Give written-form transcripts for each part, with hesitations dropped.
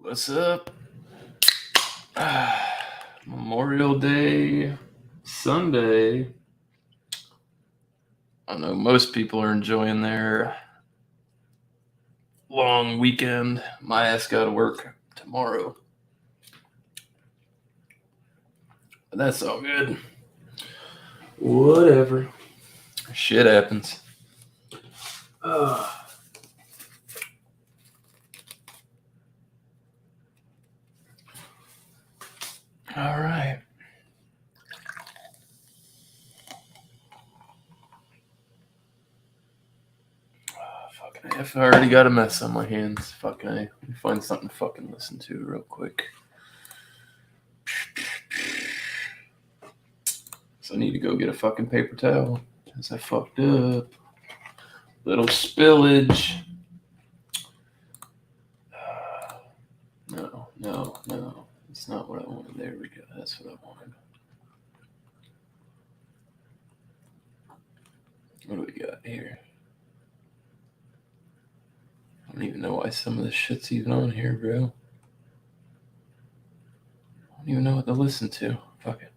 What's up? Memorial Day, Sunday. I know most people are enjoying their long weekend. My ass got to work tomorrow. But that's all good. Whatever. Shit happens. All right. Fucking I've already got a mess on my hands. Fucking A. Let me find something to fucking listen to real quick. So I need to go get a fucking paper towel because I fucked up. Little spillage. No. It's not what I wanted. There we go. That's what I wanted. What do we got here? I don't even know why some of this shit's even on here, bro. I don't even know what to listen to. Fuck it.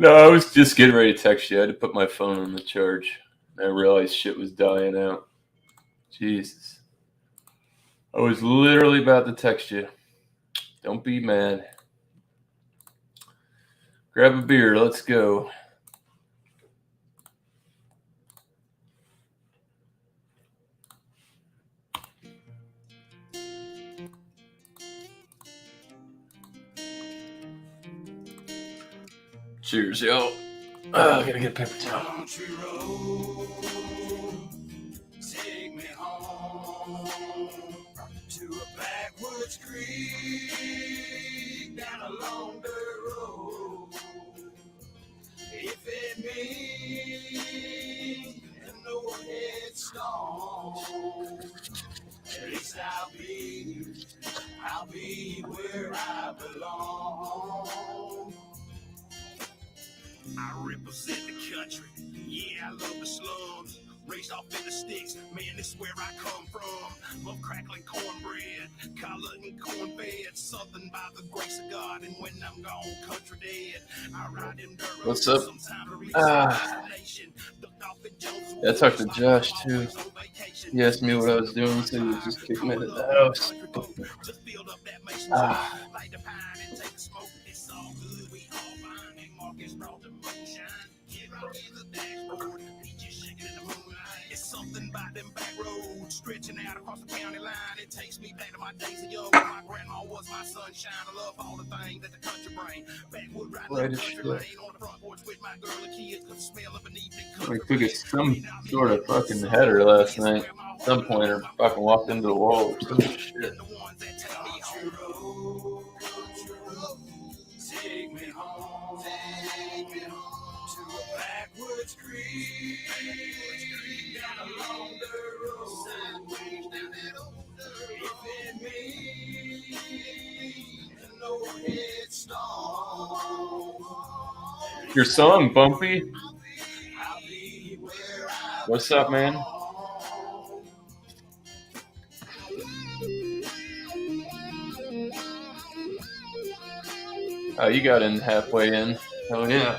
No, I was just getting ready to text you. I had to put my phone on the charge. I realized shit was dying out. Jesus. I was literally about to text you. Don't be mad. Grab a beer. Let's go. Cheers, y'all. I gotta get a paper towel. Country road, take me home to a backwoods creek down a long dirt road. If it means no headstone, at least I'll be where I belong. I represent the country, yeah, I love the slums. Raised off in the sticks, man, this is where I come from. Love crackling cornbread, collar and cornbed. Something by the grace of God, and when I'm gone, country dead. I ride in dirt. What's up? I talked to Josh too. He asked me what I was doing, so he was just kicking me out of the house. It's something by them back roads stretching out across the county line. It takes me back to my days of young when my grandma was my sunshine. I love all the things that the country bring. Backwood riding the country lane on the front porch with my girl and kids. The smell of an evening country. I took some sort of fucking header last night. At some point, or fucking walked into the wall or some shit. Take me home to a backwoods creek down a long dirt road. Sideways down that old dirt road. If it means no headstone. Your song, Bumpy. What's up, man? Oh, you got in halfway in. Oh, yeah.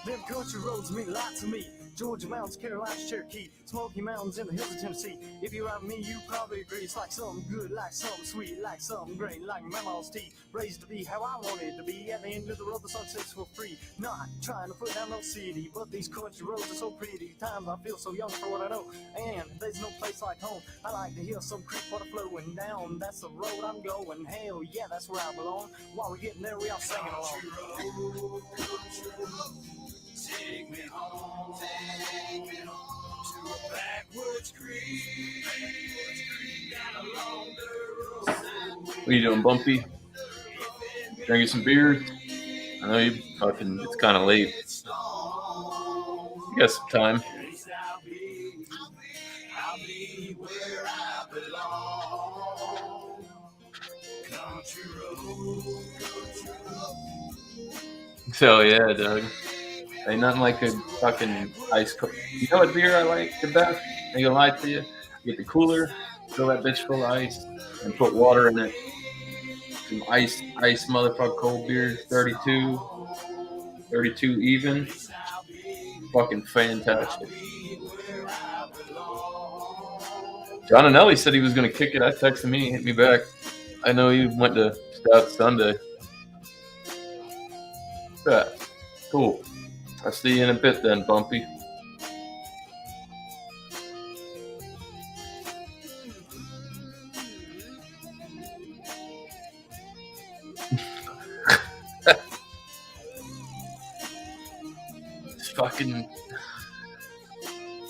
Them country roads mean a lot to me. Georgia Mountains, Carolina, Cherokee, Smoky Mountains in the hills of Tennessee. If you're like me, you probably agree. It's like something good, like something sweet, like something great, like Mama's tea. Raised to be how I wanted to be. At the end of the road, the sun sets for free. Not trying to put down no city, but these country roads are so pretty. Times I feel so young for what I know. And there's no place like home. I like to hear some creek water flowing down. That's the road I'm going. Hell yeah, that's where I belong. While we're getting there, we all singing along. Country road. Take me home to a backwoods creek down a long dirt road. What are you doing, Bumpy? Drinking some beers. I know you fucking. It's kind of late. You got some time. I'll be where I belong. Country road. So yeah, Doug. Ain't nothing like a fucking ice cold. You know what beer I like the best? I ain't gonna lie to you. Get the cooler, fill that bitch full of ice, and put water in it. Some ice motherfucker cold beer, 32 even. Fucking fantastic. John Anelli said he was gonna kick it. I texted him, he hit me back. I know he went to Stout Sunday. Yeah, cool. I'll see you in a bit then, Bumpy. Fucking.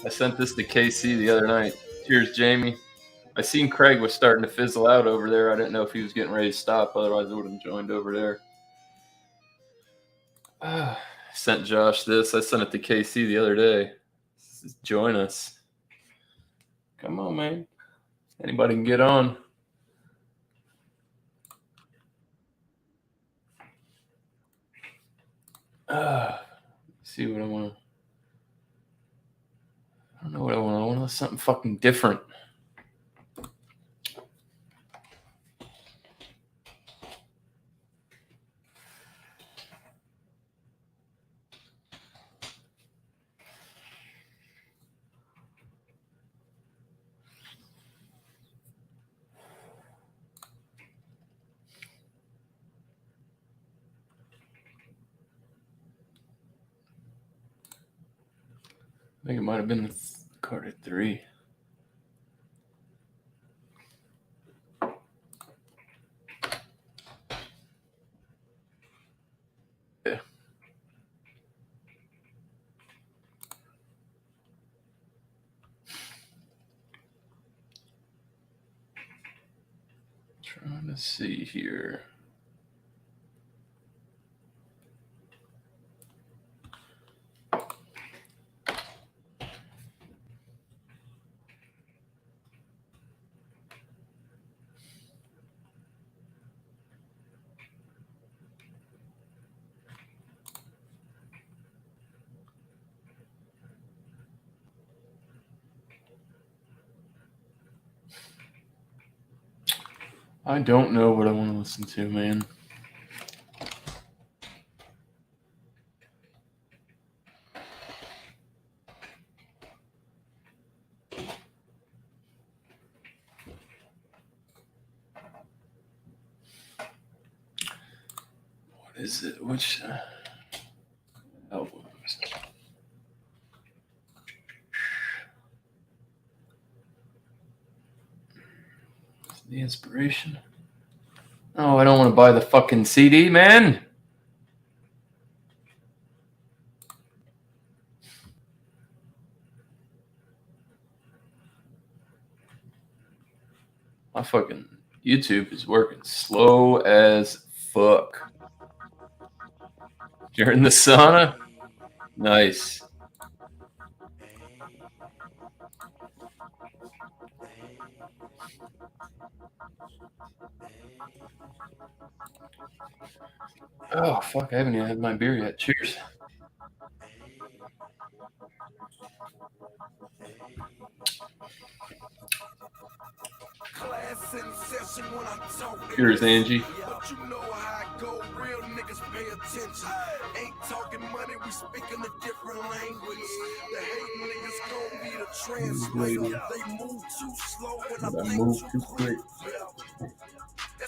I sent this to KC the other night. Cheers, Jamie. I seen Craig was starting to fizzle out over there. I didn't know if he was getting ready to stop. Otherwise, I would have joined over there. Sent Josh this. I sent it to KC the other day. Join us. Come on, man. Anybody can get on. See what I want to. I don't know what I want. I want something fucking different. I think it might have been the Carter 3. Yeah. Trying to see here. I don't know what I want to listen to, man. What is it? Which albums? The inspiration. Oh, I don't want to buy the fucking CD, man. My fucking YouTube is working slow as fuck. You're in the sauna? Nice. Oh, fuck. I haven't even had my beer yet. Cheers. Cheers, Angie. But you know how I go, real niggas pay attention. Ain't talking money, we speaking a different language. The hate niggas gon' be the translator. They move too slow when I move too quick.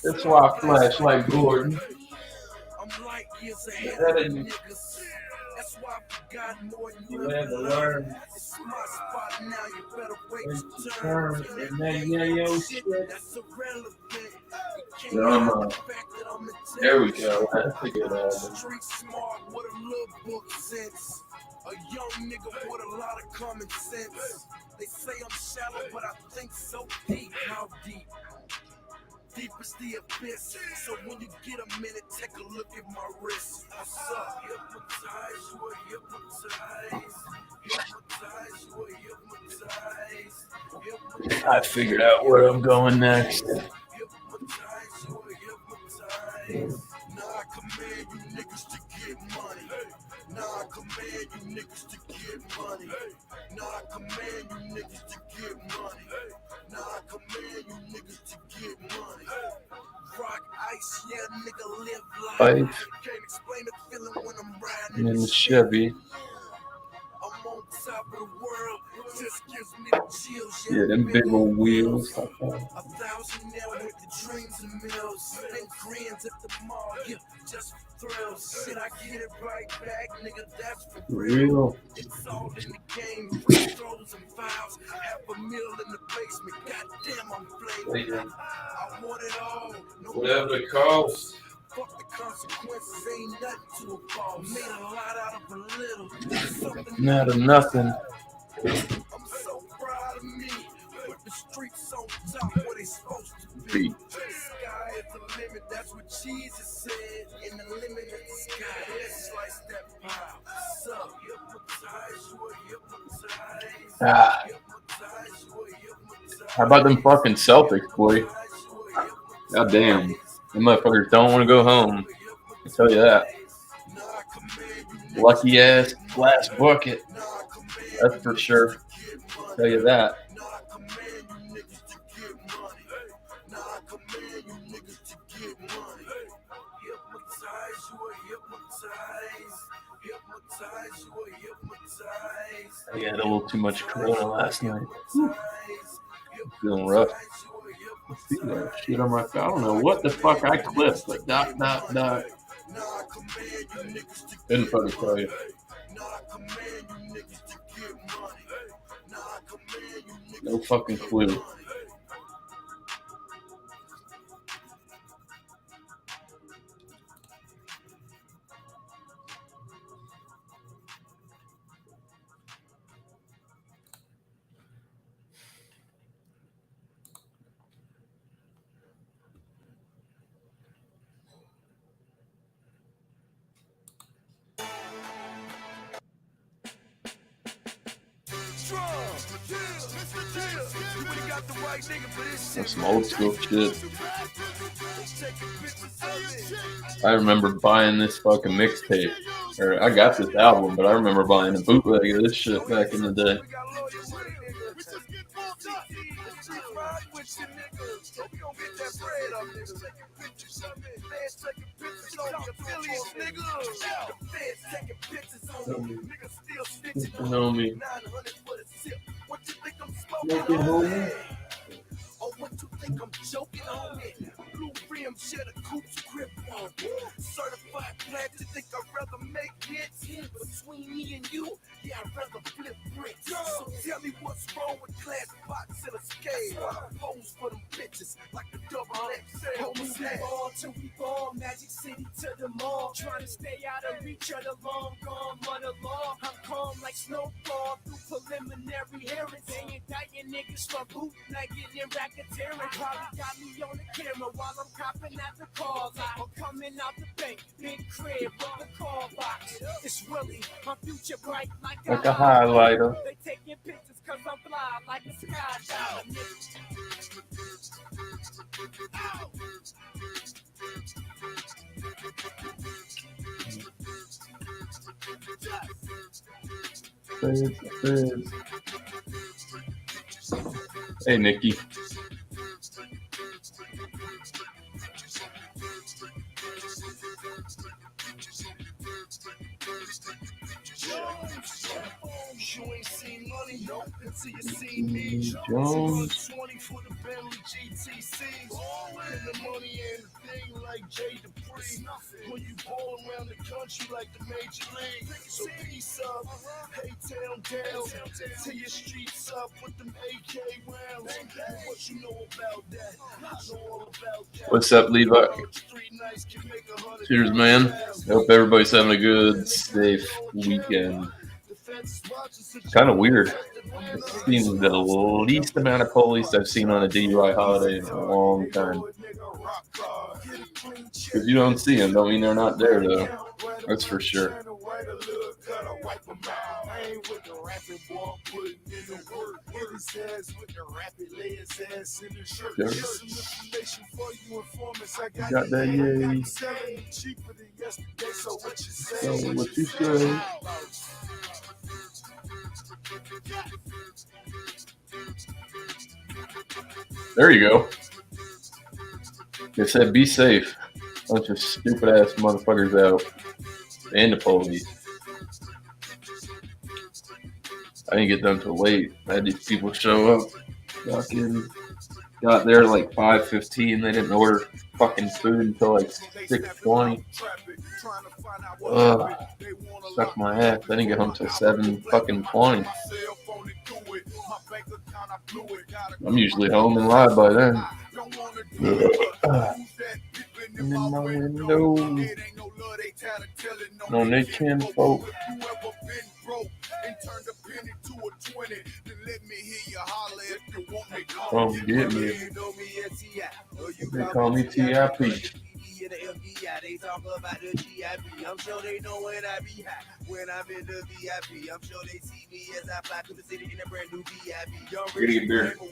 That's why I flash like Gordon. I'm like years ahead of niggas. That's why I forgot more than you ever learned. It's my spot now, you better wait your turn. And then yo shit, that's irrelevant. There we go. That's a good album. Street smart with a little book sense. A young nigga with a lot of common sense. They say I'm shallow, but I think so deep. How deep? deep as the abyss. So when you get a minute, take a look at my wrist. What's up? Hypnotize, you are hypnotized. Hypnotize, you are hypnotized. Hypnotize, I figured out where I'm going next. hypnotize, you are hypnotized. Now I command you niggas to get money. Now I command you niggas to get money. Now I command you niggas to get money. Now I command you niggas to get money. Rock ice, yeah, nigga live life. Life. Can't explain the feeling when I'm riding in the Chevy. I'm on top of the world. Just gives me the chills. Yeah, them big old wheels. 1,000 now with the dreams and mills. And grins at the mall, yeah, just for thrills. Shit, I get it right back, nigga, that's for real. Real. It's all in the game, free throws and fouls. $500,000 in the basement, goddamn, I'm flamed. Yeah. I want it all, no Whatever it costs. fuck the consequences, ain't nothing to a boss. Made a lot out of a little. Something Not a nothing. I'm so proud of me. Put the streets on top where they supposed to be. Beat. The sky is the limit, that's what Jesus said. In the limit of the sky, let's slice that pie. So, hypnotize, you are hypnotized. Ah. Hypnotize, you are hypnotized. How about them fucking Celtics, boy? God damn. Them motherfuckers don't want to go home. I tell you that. Lucky ass last bucket. That's for sure. I tell you that. I had a little too much Corona last night. Feeling rough. See that shit on my phone. I don't know what the fuck I clipped, but dot. Couldn't fucking tell you. No fucking clue. That's some old school shit. I remember buying this fucking mixtape. Or I got this album, but I remember buying a bootleg of this shit back in the day. You know me. Make it home. Oh, what you think I'm joking on it? Blue rim, shit, a coup's grip on. Certified plastic, think I'd rather make hits. Between me and you, yeah, I'd rather flip bricks. So tell me what's wrong with class box and a scale. I pose for them bitches like the double X. Hold me ball till we fall, Magic City to the mall. Trying to stay out of reach of the long gone mother law. I'm calm like snowfall through preliminary hearings. They indicting niggas for bootlegging and racketeering. Probably got me on the camera while I'm copping at the call line. I'm coming out the bank, big crib with the call box. It's really my future bright like a highlighter. They taking pictures cause I'm fly like a skydiver. Hey, Nikki. You ain't seen money, no, until you see me. Jones. 20 for the Bentley GTC. And the money ain't a thing like Jay Dupree. When you ball around the country like the Major League. So peace up, hey town down, till your streets up with them AK rounds. What you know about that? I know all about that. What's up, Levi? Cheers, man. Hope everybody's having a good, safe weekend. Kind of weird. It seems the least amount of police I've seen on a DUI holiday in a long time. Because you don't see them, don't mean they're not there, though. That's for sure. Got that, yay. So what you say? There you go. They said be safe. Bunch of stupid ass motherfuckers out. And the police. I didn't get them till late. I had these people show up. Fucking got there like 5:15. They didn't order fucking food until like 6:20. Ugh. Stuck my ass. I didn't get home till 7:20. I'm usually home and live by then. And in my window. No Nick Chin folk. Come get me. They call me TIP. They talk about the GIP. I'm sure they know when I be high. When I'm in the VIP, I'm sure they see me as I fly through the city in a brand new VIP. Young Get beer. You can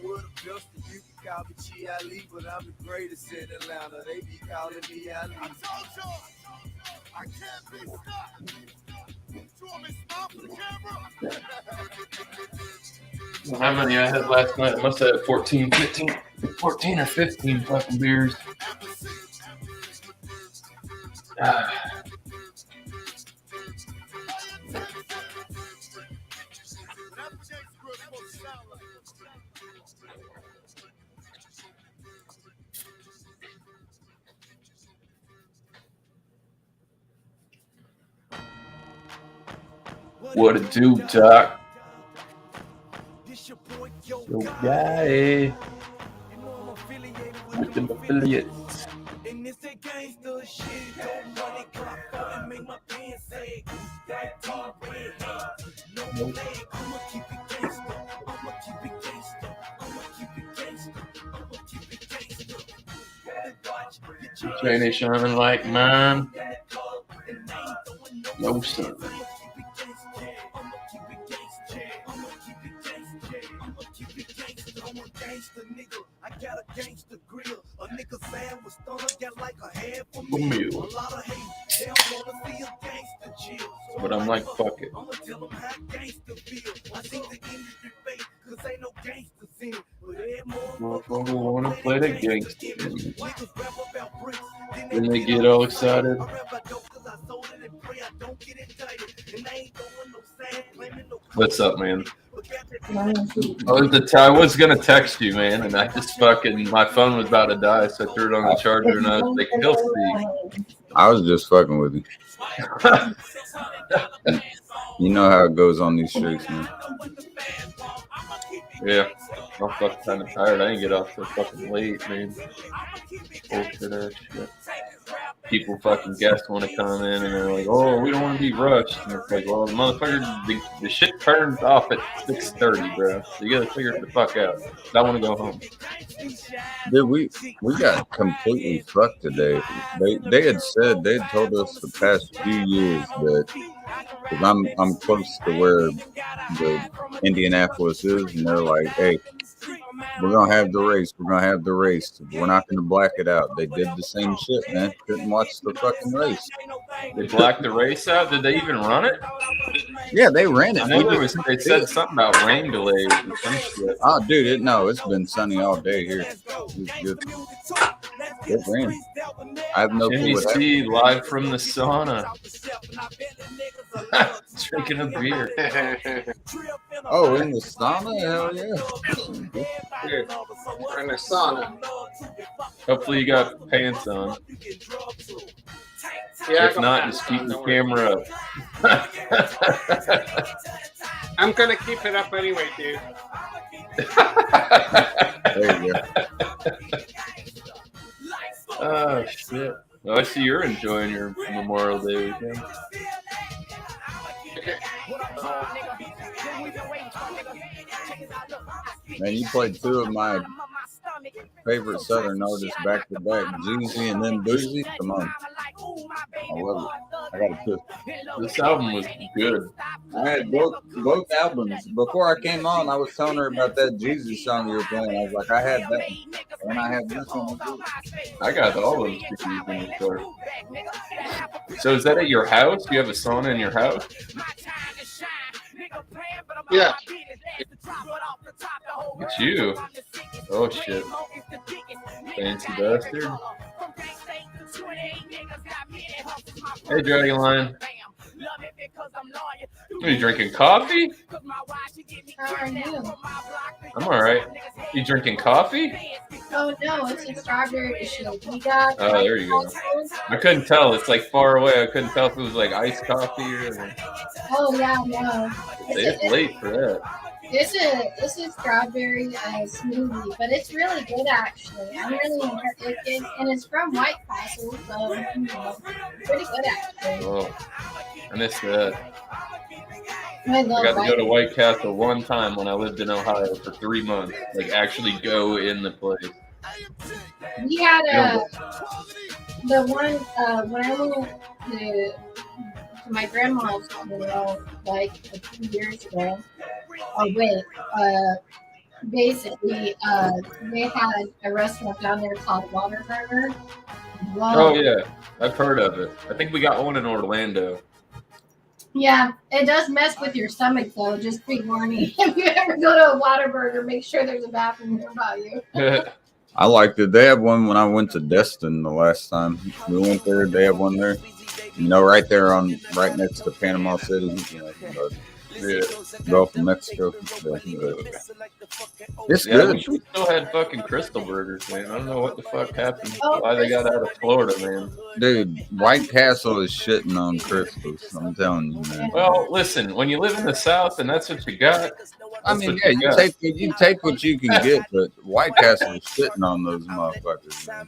call me Chi-Ali, but I'm the greatest in Atlanta. They be calling me Ali. I told you, I can't be stopped. How many I had last night? I must have had 14 or 15 fucking beers. What it do, Doc? Yo, guy. With them affiliates. And this that gangsta shit, don't run it, clock out and make my pants sag. That T-red, no leg, I'ma keep it gangsta, I'ma keep it gangsta, I'ma keep it gangsta, I'ma keep it gangsta. Chain ain't shining like mine. No, sir. I got a gangster grill. A nigga Sam was stunner, got like a hand for me. A lot of hate, they don't wanna see a gangster chill. But I'm like, fuck it. I'ma tell them how gangster feel. I think the industry fake, cause ain't no gangsters in it. But every motherfucker wanna play the gangster. Then they get all excited. What's up, man? I was gonna text you, man, and I just my phone was about to die, so I threw it on the charger, and I was like, he'll see. I was just fucking with you. You know how it goes on these streets, man. Yeah, I'm fucking kind of tired. I didn't get off so fucking late, man. Bullshit ass shit. People fucking guests want to come in and they're like, oh, we don't want to be rushed. And it's like, well, the motherfucker, the shit turns off at 6:30, bro. So you gotta figure it the fuck out. I want to go home. Dude, we got completely fucked today. They had said, they had told us the past few years that, because I'm close to where the Indianapolis is, and they're like, hey, we're gonna have the race. We're gonna have the race. We're not gonna black it out. They did the same shit, man. Couldn't watch the fucking race. They blacked the race out? Did they even run it? Yeah, they ran it. I know they said something about rain delays and some shit. Oh, dude, it's been sunny all day here. It's good. It ran. I have no clue what happened. NBC live from the sauna. Drinking a beer. Oh, in the sauna? Hell yeah. Here, we're in the sauna. Hopefully you got pants on. Yeah, if not, just keep the camera up. I'm gonna keep it up anyway, dude. There you go. Oh shit! Well, I see you're enjoying your Memorial Day weekend. Man, you played two of my favorite Southern artists back to back, Jeezy and then Boozy. Come on, I love it. I got to piss. This album was good. I had both albums. Before I came on, I was telling her about that Jeezy song you were playing. I was like, I had that one, and I had this one too. I got all those CDs in the car. So is that at your house? You have a sauna in your house? Yeah. It's you. Oh shit. Fancy bastard. Hey Dragonline. Are you drinking coffee? How are you? I'm alright. You drinking coffee? Oh no, it's a strawberry shake. We got. Oh, there you go. I couldn't tell. It's like far away. I couldn't tell if it was like iced coffee or. Oh yeah, no. It's late for that. This is strawberry smoothie, but it's really good actually. I'm really it, and it's from White Castle, so you know, pretty good actually. Oh, I missed that. I I love got to go to White. White Castle one time when I lived in Ohio for 3 months. Like actually go in the place. We had the one when I went to my grandma's funeral like a few years ago. Oh wait, basically, they had a restaurant down there called Whataburger. Oh yeah, I've heard of it. I think we got one in Orlando. Yeah, it does mess with your stomach though. Just pre-warning. If you ever go to a Whataburger, make sure there's a bathroom nearby you. I liked it. They had one when I went to Destin the last time. We went there. They have one there. You know, right there right next to Panama City. You know, Yeah. Gulf of Mexico. It's Yeah, I good. wish we still had fucking Crystal Burgers, man. I don't know what the fuck happened. Why they got out of Florida, man. Dude, White Castle is shitting on Crystals. I'm telling you, man. Well, listen, when you live in the South and that's what you got. I mean, yeah, you take what you can get, but White Castle is shitting on those motherfuckers. Man.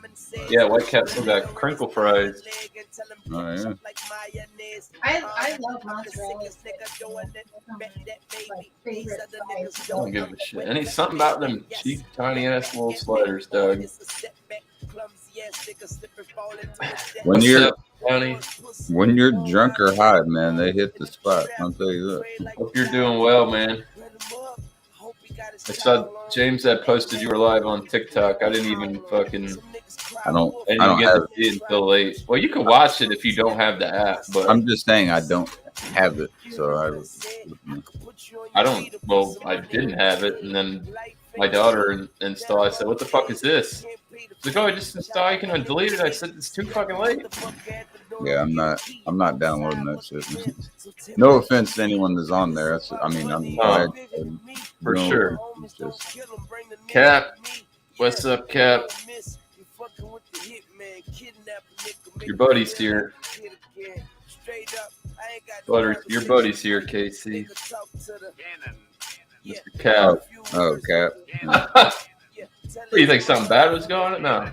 Yeah, White Castle got crinkle fries. Oh, yeah. I love mozzarella sticks. My favorite I size. don't give a shit. And it's something about them cheap, tiny ass little sliders, Doug. When Tony, when you're drunk or high, man, they hit the spot. I'll tell you that. hope you're doing well, man. I saw James that posted you were live on TikTok. I didn't even fucking. I don't I didn't get have. to see it until late. Well, you can watch it if you don't have the app, but I'm just saying I don't have it, so I don't. Well, I didn't have it, and then my daughter installed. I said, "What the fuck is this?" She's like, "Oh, I just installed. You can delete it." I said, "It's too fucking late." yeah, I'm not downloading that shit. No offense to anyone that's on there. I'm glad For no, sure. it's just- Cap, what's up, Cap? Your buddy's here. Your buddy's here, KC. Mr. Cap. Oh, Cap. What do you think? Something bad was going on? No.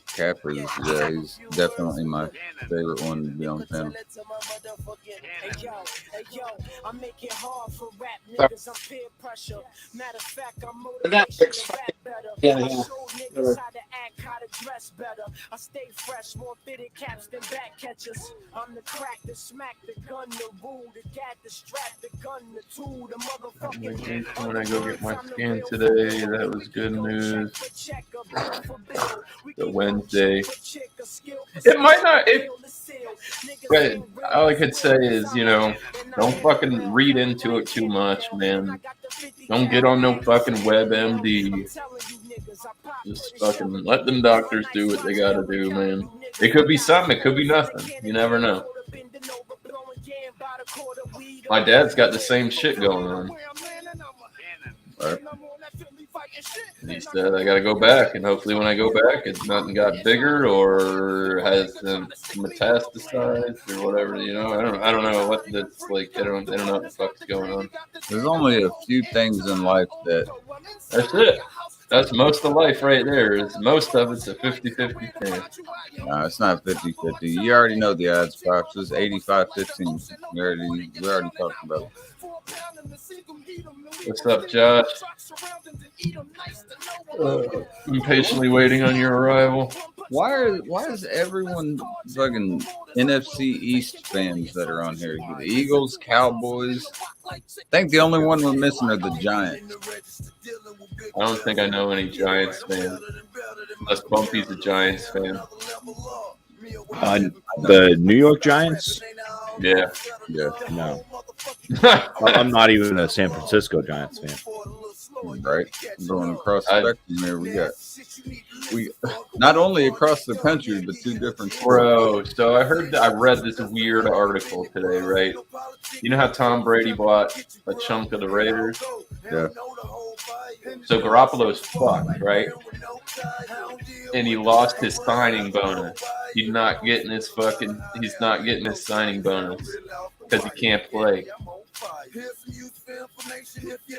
Cap is he's definitely my favorite one to be on panel. Yeah. I stay fresh, more fitted caps than back catchers. I'm the crack, the smack, the gun, the rule, the gag, the strap, the gun, the tool, the motherfucking. When I go get my scan today, that was good news. The Wednesday. It might not. But all I could say is, don't fucking read into it too much, man. Don't get on no fucking WebMD. Just fucking let them doctors do what they gotta do, man. It could be something, it could be nothing. You never know. My dad's got the same shit going on. Right. He said I gotta go back, and hopefully when I go back, it's nothing got bigger or has metastasized or whatever. I don't know what that's like. I don't know what the fuck's going on. There's only a few things in life that That's it. That's most of life right there. Is most of it's a 50-50 chance. Nah, it's not 50-50. You already know the odds, Pops. It's 85-15. We already talked about it. What's up, Josh? Impatiently waiting on your arrival. Why is everyone fucking NFC East fans that are on here? The Eagles, Cowboys. I think the only one we're missing are the Giants. I don't think I know any Giants fans. Unless Bumpy's a Giants fan. The New York Giants? Yeah. No. I'm not even a San Francisco Giants fan. Right? Going across the spectrum here, we not only across the country, but two different sports. Bro, so I read this weird article today, right? You know how Tom Brady bought a chunk of the Raiders? Yeah. So Garoppolo's fucked, right? And he lost his signing bonus. He's not getting his signing bonus because he can't play.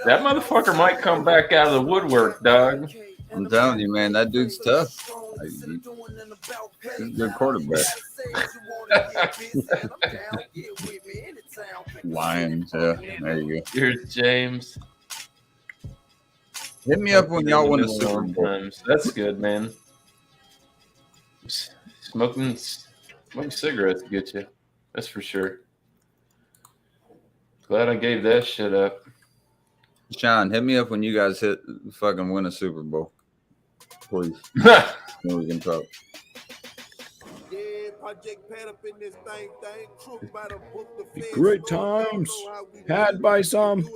That motherfucker might come back out of the woodwork, dog. I'm telling you, man, that dude's tough. He's a good quarterback. Lions, yeah. There you go. Here's James. Hit me up when y'all win a Super Bowl. That's good, man. Smoking cigarettes get you. That's for sure. Glad I gave that shit up. Sean, hit me up when you guys fucking win a Super Bowl. Please. Then we can talk. Great times had by some.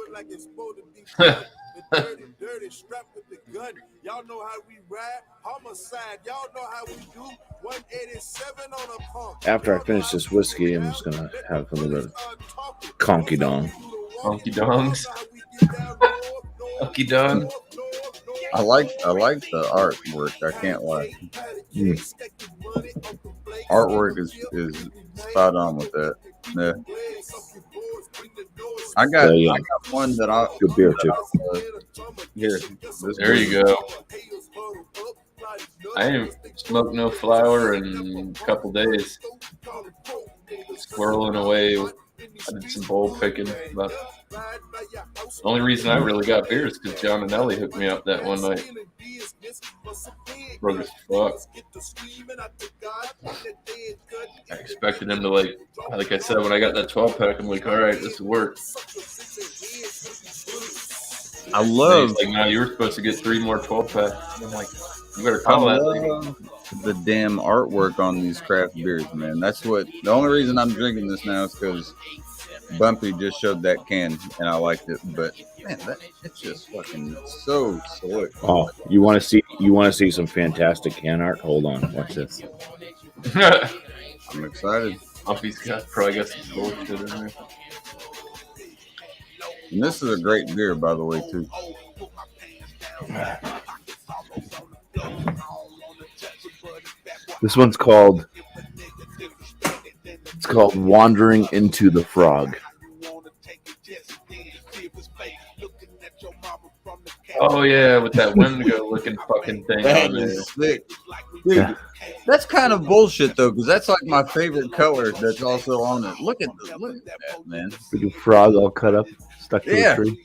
Dirty, strapped with the gun. Y'all know how we ride. Homicide. Y'all know how we do. 187 on a pump. After I finish this whiskey, I'm just gonna have a little conky dong. Conky dongs. Conky dong. I like the artwork. I can't lie. Artwork is spot on with that. Yeah. I got one that I good beer too. Here, there you go. I ain't smoked no flower in a couple days. Squirreling away. I did some bowl picking, but the only reason I really got beer is because John and Ellie hooked me up that one night. Broke as fuck. I expected him to like I said, when I got that 12-pack, I'm like, all right, this will work. I love like, no, you were supposed to get 3 more 12-packs. I'm like, you better call that. The damn artwork on these craft beers, man. That's what the only reason I'm drinking this now is because Bumpy just showed that can and I liked it. But man, it's just fucking so slick. Oh, you want to see some fantastic can art? Hold on, watch this. I'm excited. Bumpy's probably got some bullshit in there. And this is a great beer, by the way, too. This one's called Wandering into the Frog. Oh yeah, with that Wendigo looking fucking thing That on there. is sick. Dude, that's kind of bullshit though, because that's like my favorite color that's also on it. Look at that, man. Big frog all cut up, stuck to Yeah. a tree.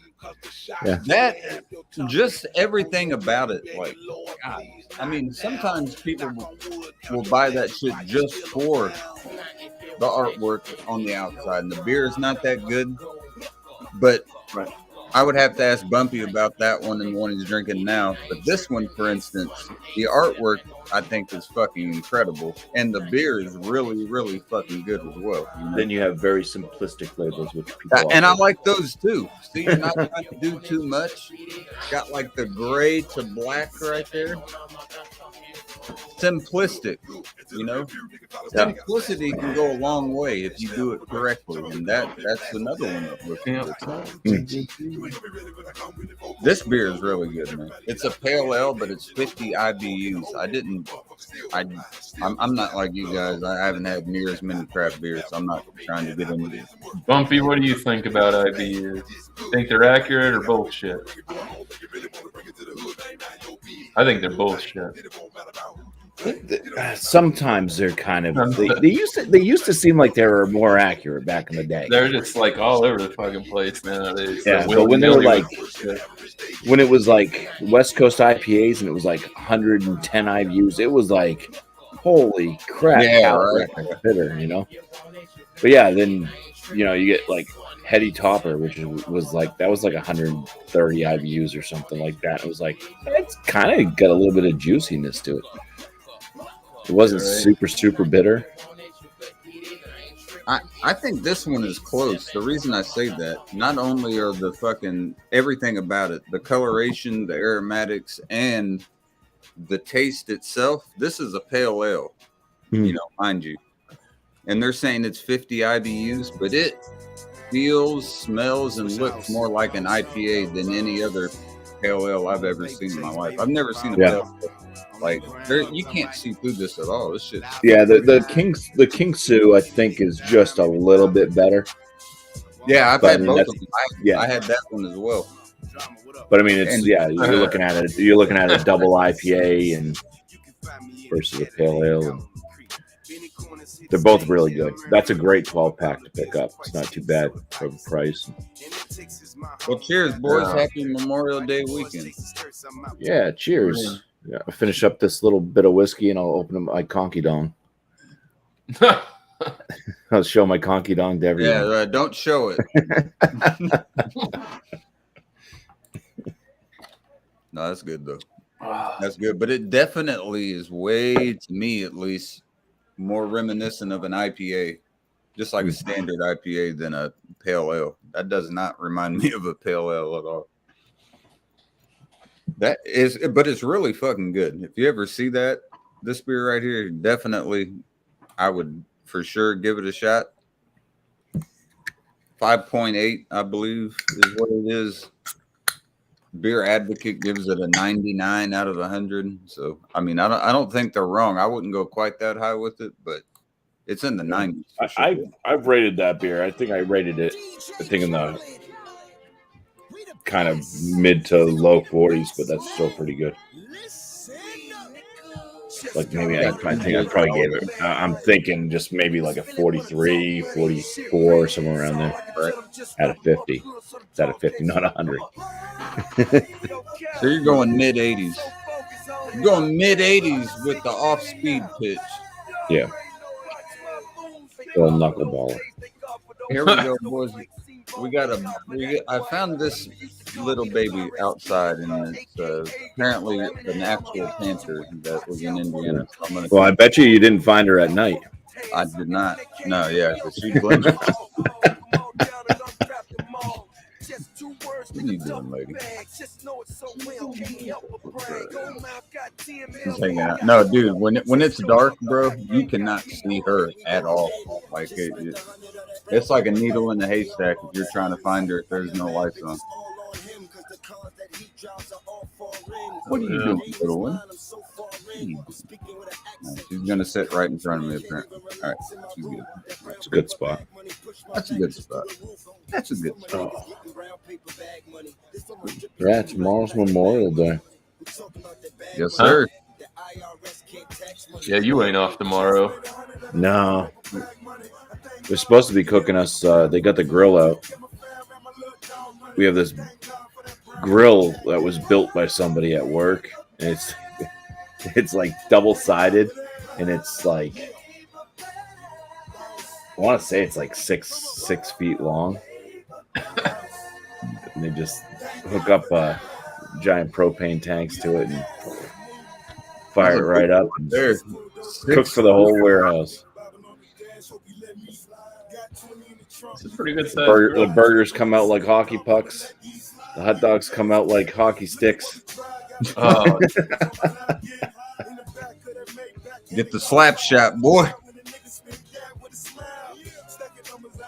Yeah. That just everything about it, like God. I mean, sometimes people will buy that shit just for the artwork on the outside, and the beer is not that good. But I would have to ask Bumpy about that one and the one he's drinking now. But this one, for instance, the artwork I think is fucking incredible, and the beer is really, really fucking good as well. You know? Then you have very simplistic labels, which people And I like those too. See, you're not trying to do too much. Got like the gray to black right there. Simplistic, you know. Simplicity can go a long way if you do it correctly, and that's another one that looks good. This beer is really good, man. It's a pale ale, but it's 50 IBUs. I'm not like you guys. I haven't had near as many craft beers. I'm not trying to get into it. Bumpy, what do you think about IBUs? Think they're accurate or bullshit? I think they're bullshit. Sometimes they're kind of they used to seem like they were more accurate back in the day. They're just like all over the fucking place nowadays. Yeah, but when they were like, when it was like West Coast IPAs and it was like 110 IBUs, it was like, holy crap, Yeah, right. Bitter, you know. But yeah, then you know you get like Heady Topper, which was like that was like 130 IBUs or something like that. It was like it's kind of got a little bit of juiciness to it. It wasn't super bitter. I think this one is close. The reason I say that, not only are the fucking everything about it, the coloration, the aromatics, and the taste itself, this is a pale ale, you know, mind you. And they're saying it's 50 IBUs, but it feels, smells, and looks more like an IPA than any other pale ale I've ever seen in my life. I've never seen a pale ale. Like you can't see through this at all. This shit. Yeah, the King Sue I think is just a little bit better. Yeah, I've had both of them. I had that one as well. But I mean, it's you're looking at it. You're looking at a double IPA and versus a pale ale. And they're both really good. That's a great 12-pack to pick up. It's not too bad for the price. Well, cheers, boys! Happy Memorial Day weekend. Yeah, cheers. Yeah, I'll finish up this little bit of whiskey and I'll open up my conky dong. I'll show my conky dong to everyone. Yeah, don't show it. No, that's good though. That's good, but it definitely is way, to me at least, more reminiscent of an IPA, just like a standard IPA than a pale ale. That does not remind me of a pale ale at all. That is, but it's really fucking good. If you ever see this beer right here, definitely, I would for sure give it a shot. 5.8, I believe, is what it is. Beer Advocate gives it a 99 out of 100. So, I mean, I don't think they're wrong. I wouldn't go quite that high with it, but it's in the 90s. Sure. I've rated that beer. I think I rated it, in the kind of mid to low 40s, but that's still pretty good. Like maybe I think I probably gave it. I'm thinking just maybe like a 43, 44, somewhere around there. Right. Out of 50. It's out of 50, not 100. So you're going mid 80s. You're going mid 80s with the off speed pitch. Yeah. Little knuckleballer. Here we go, boys. I found this little baby outside, and it's apparently an actual panther that was in Indiana. So well, I bet you didn't find her at night. I did not. No, yeah, she blinked. What are you doing, lady? She's hanging out. No, dude, when it's dark, bro, you cannot see her at all. Like it's like a needle in a haystack if you're trying to find her if there's no lights on. What are you doing, little one? She's gonna sit right in front of me, apparently. All right, she's good. It's a good spot. That's a good spot. That's a good spot. Yeah, tomorrow's Memorial Day. Yes, sir. Yeah, you ain't off tomorrow. No. They're supposed to be cooking us. They got the grill out. We have this grill that was built by somebody at work, and it's like double-sided, and it's like, I want to say it's like six feet long. And they just hook up giant propane tanks to it and fire it right up. And there, cook for the whole warehouse. It's a pretty good set. The burgers come out like hockey pucks. The hot dogs come out like hockey sticks. Oh. Get the slap shot, boy.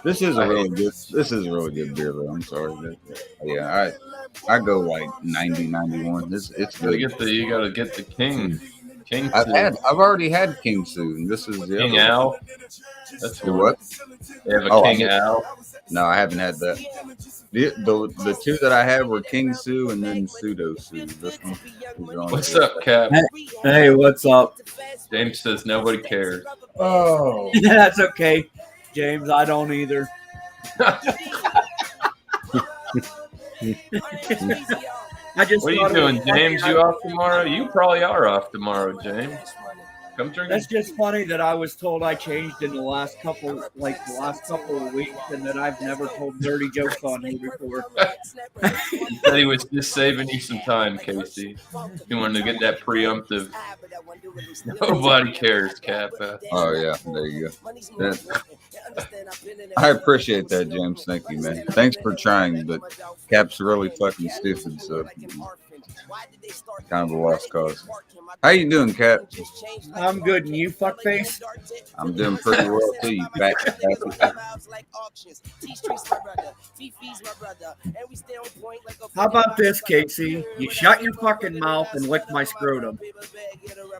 This is a really good beer, though. I'm sorry. Yeah, I go like 90, 91. It's good. You gotta get the King. I've already had King Sue, and this is the King Al. That's the what? They have a King Al. No, I haven't had that. The two that I had were King Sue and then Pseudo Sue. This one. is the only What's two. up, Cap? Hey, what's up? James says nobody cares. Oh, That's okay, James. I don't either. I just What are you thought it doing, was funny. James? You off tomorrow? You probably are off tomorrow, James. Come drink. That's just funny that I was told I changed in the last couple of weeks, and that I've never told dirty jokes on here before. He said he was just saving you some time, Casey. He wanted to get that preemptive. Nobody cares, Cap. oh yeah, there you go. I appreciate that, James. Thank you, man. Thanks for trying, but Cap's really fucking stupid, so kind of a lost cause. How you doing, Cap? I'm good, and you fuckface? I'm doing pretty well too, you fat bastard. How about this, Casey? You shut your fucking mouth and lick my scrotum.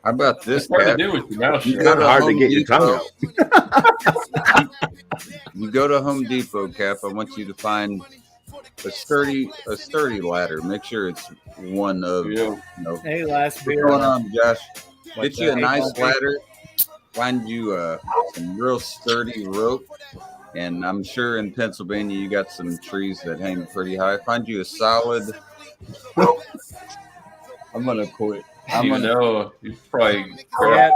How about this, What's Cap? to do with your mouth You shut? go Kind to of hard to Home get your tongue Depot. out. You go to Home Depot, Cap. I want you to find a sturdy ladder. Make sure it's one of Yeah. Hey, last What's beer. going on, Josh? What's Get you a that? nice ladder. Find you some real sturdy rope. And I'm sure in Pennsylvania you got some trees that hang pretty high. Find you a solid. I'm gonna quit. I'm You gonna. know, you probably Yeah.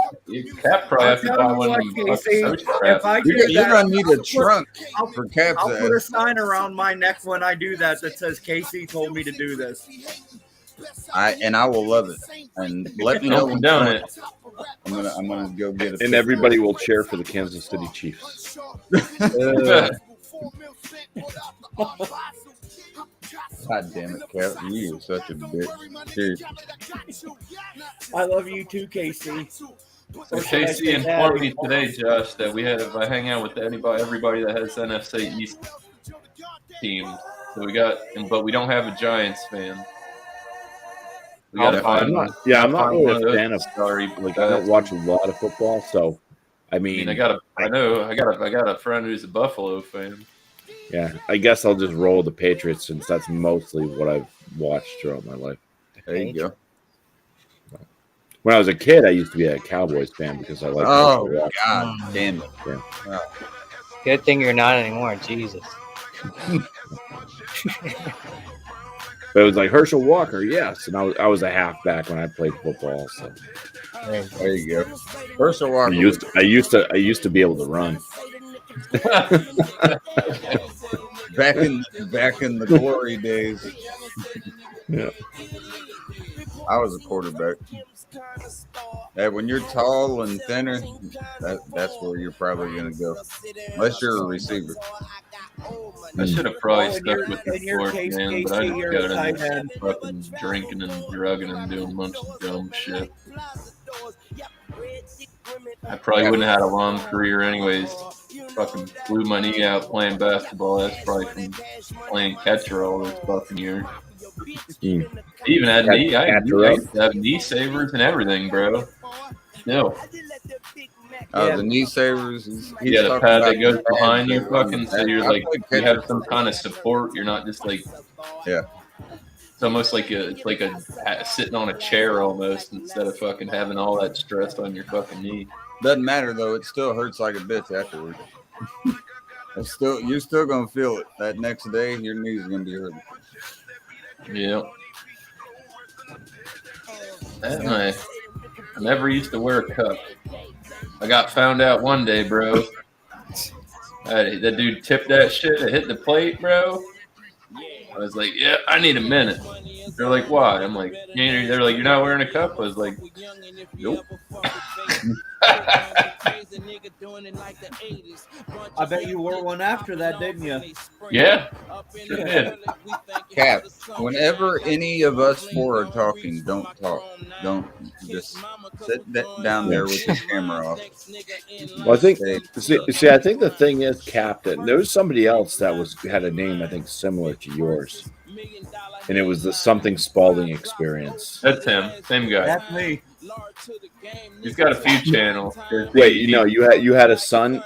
Cap probably have to buy one of them Casey, fucking toast if traps. I You're, do you're that, gonna need a trunk I'll for Cap's I'll put a ass. sign around my neck when I do that says Casey told me to do this. I will love it. And let me know Don't when condone it. I'm gonna go get a. And everybody will cheer for the Kansas City Chiefs. God damn it, Cap! You are such a bitch. Seriously. I love you too, Casey. So Casey informed me today, Josh, that we had if I hang out with everybody that has NFC East teams. So we got, but we don't have a Giants fan. We gotta I'm find. not really one of a those. fan of. Sorry, Like, I don't watch a lot of football, so I I mean, mean, I got a friend who's a Buffalo fan. yeah, I guess I'll just roll with the Patriots since that's mostly what I've watched throughout my life. There you go. When I was a kid, I used to be a Cowboys fan because I liked. Oh football. God damn it! Good thing you're not anymore. Jesus. But it was like Herschel Walker, yes, and I was a halfback when I played football. So There you go. First of all, I used to be able to run. back in the glory days. Yeah. I was a quarterback. Hey, when you're tall and thinner, that's where you're probably gonna go. Unless you're a receiver. I should have probably Oh, in stuck your- with the in your sport, case, man, but I Casey, just you're got a tight into end. fucking drinking and drugging and doing a bunch of dumb shit. I probably wouldn't have had a long career anyways. Fucking blew my knee out playing basketball. That's probably from playing catcher all those fucking years. Mm. I even had knee. I Catcher used to have knee savers and everything, bro. Still, Oh, the knee savers. you got a talking pad about that goes the pads behind you, that run fucking. the So you're back. I like, played you have catcher some for- kind of support. You're not just like, Yeah. it's almost like it's like a sitting on a chair almost instead of fucking having all that stress on your fucking knee. Doesn't matter though. It still hurts like a bitch afterwards. You're still gonna feel it. That next day, your knees are gonna be hurting. Yeah. Anyway, I never used to wear a cup. I got found out one day, bro. That dude tipped that shit. It hit the plate, bro. I was like, yeah, I need a minute. They're like, why? I'm like, they're like, you're not wearing a cup? I was like, nope. I bet you wore one after that, didn't you? Yeah, sure did. Cap, whenever any of us four are talking, don't talk. Don't just sit down there with the camera off. Well, I think Stay- see, I think the thing is, Captain. There was somebody else that had a name I think similar to yours, and it was the something Spalding experience. That's him. Same guy. That's me. He's got a few channels. There's Wait, the- you had a son,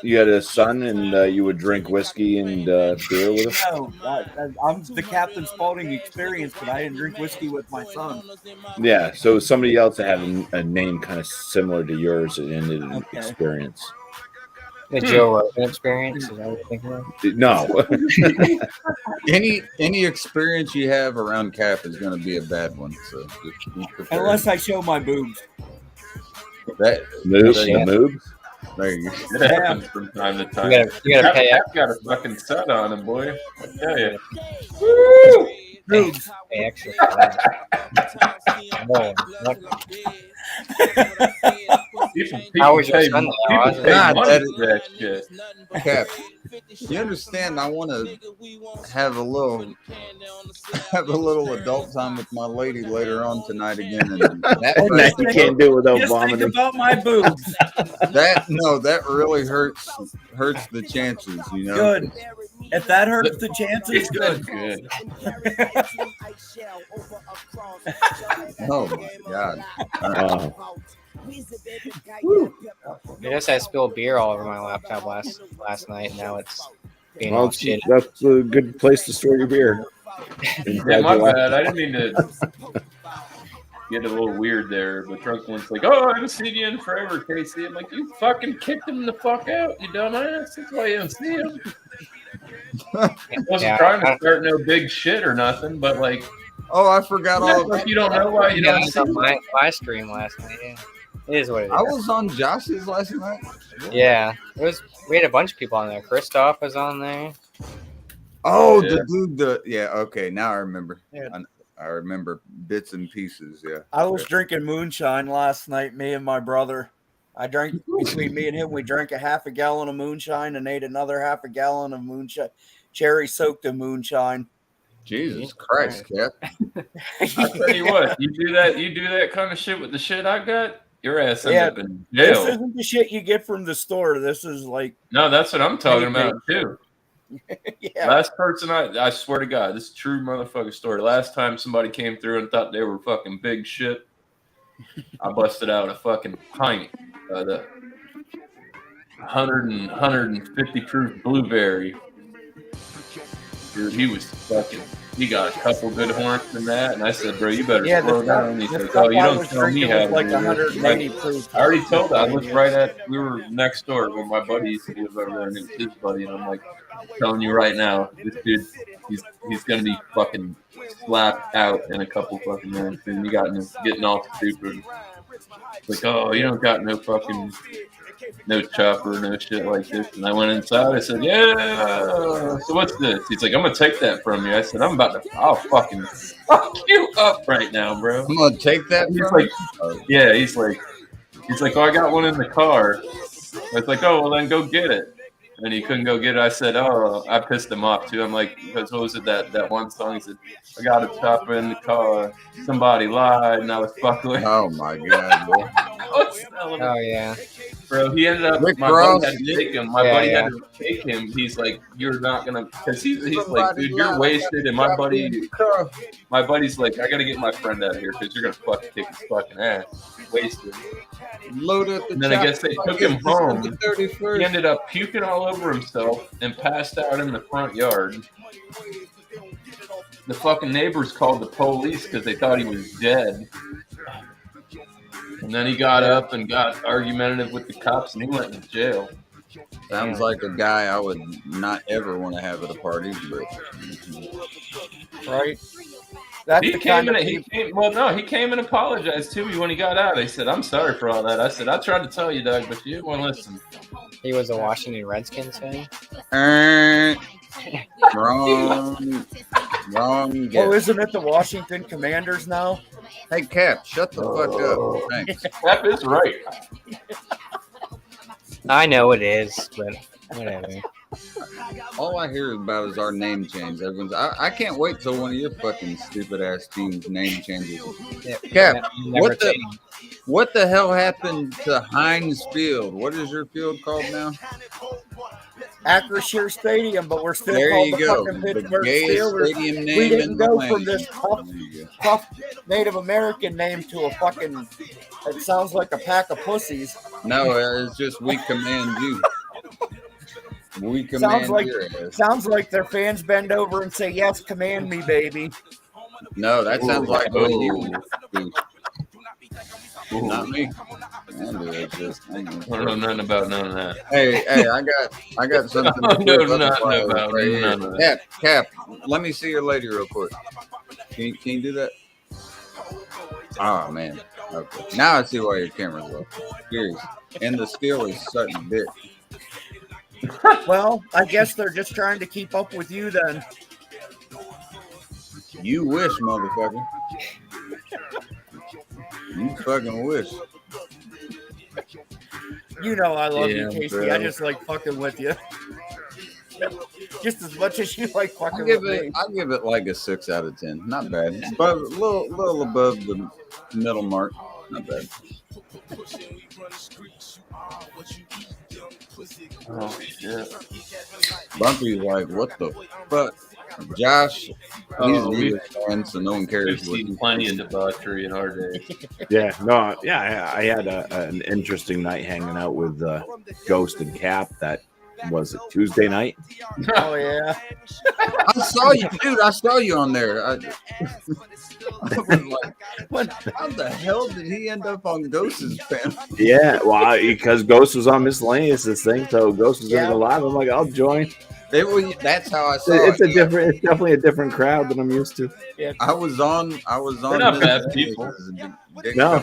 and you would drink whiskey and beer with him. No, I'm the Captain Spaulding experience, but I didn't drink whiskey with my son. Yeah, so somebody else that had a name kind of similar to yours and ended in Okay. experience. The Joe Rogan experience. Is that what you're thinking of? No, Any experience you have around Cap is going to be a bad one. So just be prepared. Unless I show my boobs. that moves, there the you go. moves. There you go. It happens from time to time. You gotta pay I've got a fucking set on him, boy. I tell you. Boobs. pay extra for that. Whoa, what? How was your pay, Sunday? people How's it? pay God, money that for that shit. Cap, you understand? I want to have a little adult time with my lady later on tonight again, and Now you can't do it without Just think vomiting. about my boobs. that really hurts the chances, you know. Good. If that hurts the chances, good. Good. Oh my God. I guess I spilled beer all over my laptop last night. And now it's being Well, all shit. that's a good place to store your beer. Yeah, my bad. I didn't mean to get a little weird there, but Drunk One's like, "Oh, I haven't seen you in forever, Casey." I'm like, "You fucking kicked him the fuck out, you dumbass. That's why you don't see him." I wasn't Yeah, trying to start no big shit or nothing, but like, Oh, I forgot all. like you don't know why you Yeah, don't that's see on him. my stream last night. Yeah. It is what it is. I was on Josh's last night. Yeah, we had a bunch of people on there. Christoph was on there. Oh, Yeah. the dude. Okay, now I remember. Yeah. I remember bits and pieces. Yeah. I was drinking moonshine last night, me and my brother. I drank, between me and him, we drank a half a gallon of moonshine and ate another half a gallon of moonshine, cherry soaked in moonshine. Jesus Christ, Cap. I tell you what, you do that kind of shit with the shit I got, your ass ends Yeah, up in This jail. isn't the shit you get from the store. This is like, No, that's what I'm talking about too. yeah. Last person I swear to God, this is a true motherfucking story. Last time somebody came through and thought they were fucking big shit, I busted out a fucking pint of the 150 proof blueberry. Dude, he got a couple good horns in that, and I said, "Bro, you better Yeah, slow the down." He's stuff, like, the "Oh, stuff you I don't was tell me drinking how was to like do this." 180 proof. I already told her. I lived right at. We were next door when my buddy used to live over there, and it was his buddy. And I'm like, telling you right now, this dude, he's gonna be fucking slapped out in a couple fucking minutes, and you got him getting all stupid. Like, oh, you don't got no chopper, no shit like this. And I went inside. I said, "Yeah. So what's this?" He's like, "I'm gonna take that from you." I said, I'll fucking fuck you up right now, bro. I'm gonna take that. He's from like, you? yeah, he's like, "Oh, I got one in the car." I was like, "Oh, well, then go get it." And he couldn't go get it. I said, "Oh," I pissed him off too. I'm like, because what was it that one song? He said, "I got a chopper in the car. Somebody lied, and I was fucking with." Oh my God, boy. Oh yeah. Bro, he ended up. Rick My Ross, buddy had to yeah. take him. My Yeah, buddy yeah. had to take him. He's like, "You're not gonna," because he's like, "Dude, you're wasted." And my buddy's like, "I gotta get my friend out of here because you're gonna fucking kick his fucking ass." Wasted. Load up the And then I guess they took him home. He 31st. ended up puking all over himself and passed out in the front yard. The fucking neighbors called the police because they thought he was dead. And then he got up and got argumentative with the cops, and he went to jail. Sounds like a guy I would not ever want to have at a party, but Right? That's He the came kind in. of He came and apologized to me when he got out. He said, "I'm sorry for all that." I said, "I tried to tell you, Doug, but you didn't want to listen." He was a Washington Redskins fan. wrong. Oh, Guess. isn't it the Washington Commanders now? Hey, Cap, shut the fuck up. Thanks. That is right. I know it is, but whatever. All I hear about is our name change. I can't wait till one of your fucking stupid ass teams name changes. Cap, Never what the hell happened to Heinz Field? What is your field called now? Acrisure Stadium, but we're still There called you the go. fucking The Pittsburgh gayest Steelers. stadium We name didn't in the go land. from this tough Native American name to a fucking. It sounds like a pack of pussies. No, it's just we command you. We Sounds command like your ass. sounds like their fans bend over and say, "Yes, command me, baby." No, that sounds like what you do. Ooh. Not me. I don't do that shit. I don't know nothing about none of that. Hey, I got something. I to know do nothing otherwise about right here. none of that. Cap, let me see your lady real quick. Can you do that? Oh man. Okay. Now I see why your camera's low. Serious. And the Steelers suck dick. Well, I guess they're just trying to keep up with you then. You wish, motherfucker. You fucking wish. You know I love Yeah, you, Casey. bro. I just like fucking with you. Just as much as you like fucking I'll give with me. it like a 6 out of 10. Not bad. But a little above the middle mark. Not bad. Oh shit. Bumpy's like, what the fuck? Josh, he's Oh, an Eagles fan, so no one We've cares what seen he plenty of debauchery in our day. Yeah, no, yeah, I had an interesting night hanging out with Ghost and Cap. That was it Tuesday night. Oh yeah. I saw you, dude. I saw you on there. I was like, what? How the hell did he end up on Ghost's panel? Yeah, well, because Ghost was on Miscellaneous thing, so Ghost was gonna go live. I'm like, I'll join. That's how I saw It's it. it's definitely a different crowd than I'm used to. Yeah. I was on. They're not bad people. No,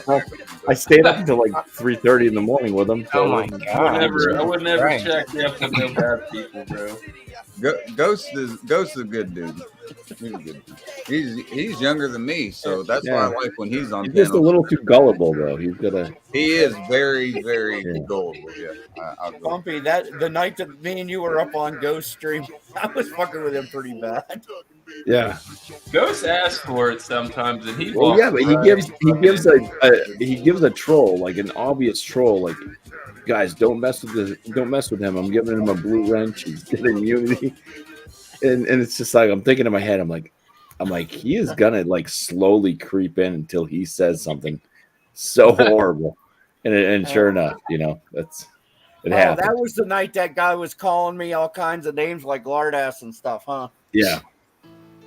I stayed up until like 3:30 in the morning with them. Oh my god! I would never Right. check you up with no bad people, bro. Ghost is a good dude. He's a good dude. He's younger than me, so that's why I like when he's on He's just a panel. little too gullible, though. He's gonna. He is very, very gullible. Yeah, I'll go. Bumpy, that the night that me and you were up on Ghost Stream, I was fucking with him pretty bad. Yeah. Ghost asks for it sometimes, and he. Well, walks yeah, but he right gives a troll, like an obvious troll, like, guys, don't mess with him. I'm giving him a blue wrench. He's getting immunity, and it's just like I'm thinking in my head, I'm like, he is gonna like slowly creep in until he says something so horrible, and sure enough, it happened. That was the night that guy was calling me all kinds of names like lardass and stuff, huh? Yeah.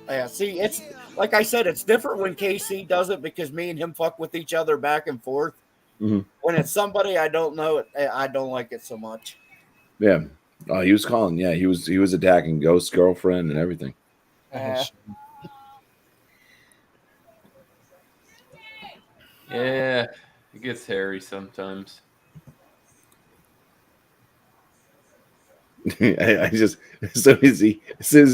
Yeah, see, it's like I said, it's different when KC does it because me and him fuck with each other back and forth. Mhm. When it's somebody I don't know, I don't like it so much. Yeah. Oh, he was calling. Yeah, he was attacking Ghost's girlfriend and everything. Yeah, it gets hairy sometimes. I just as soon as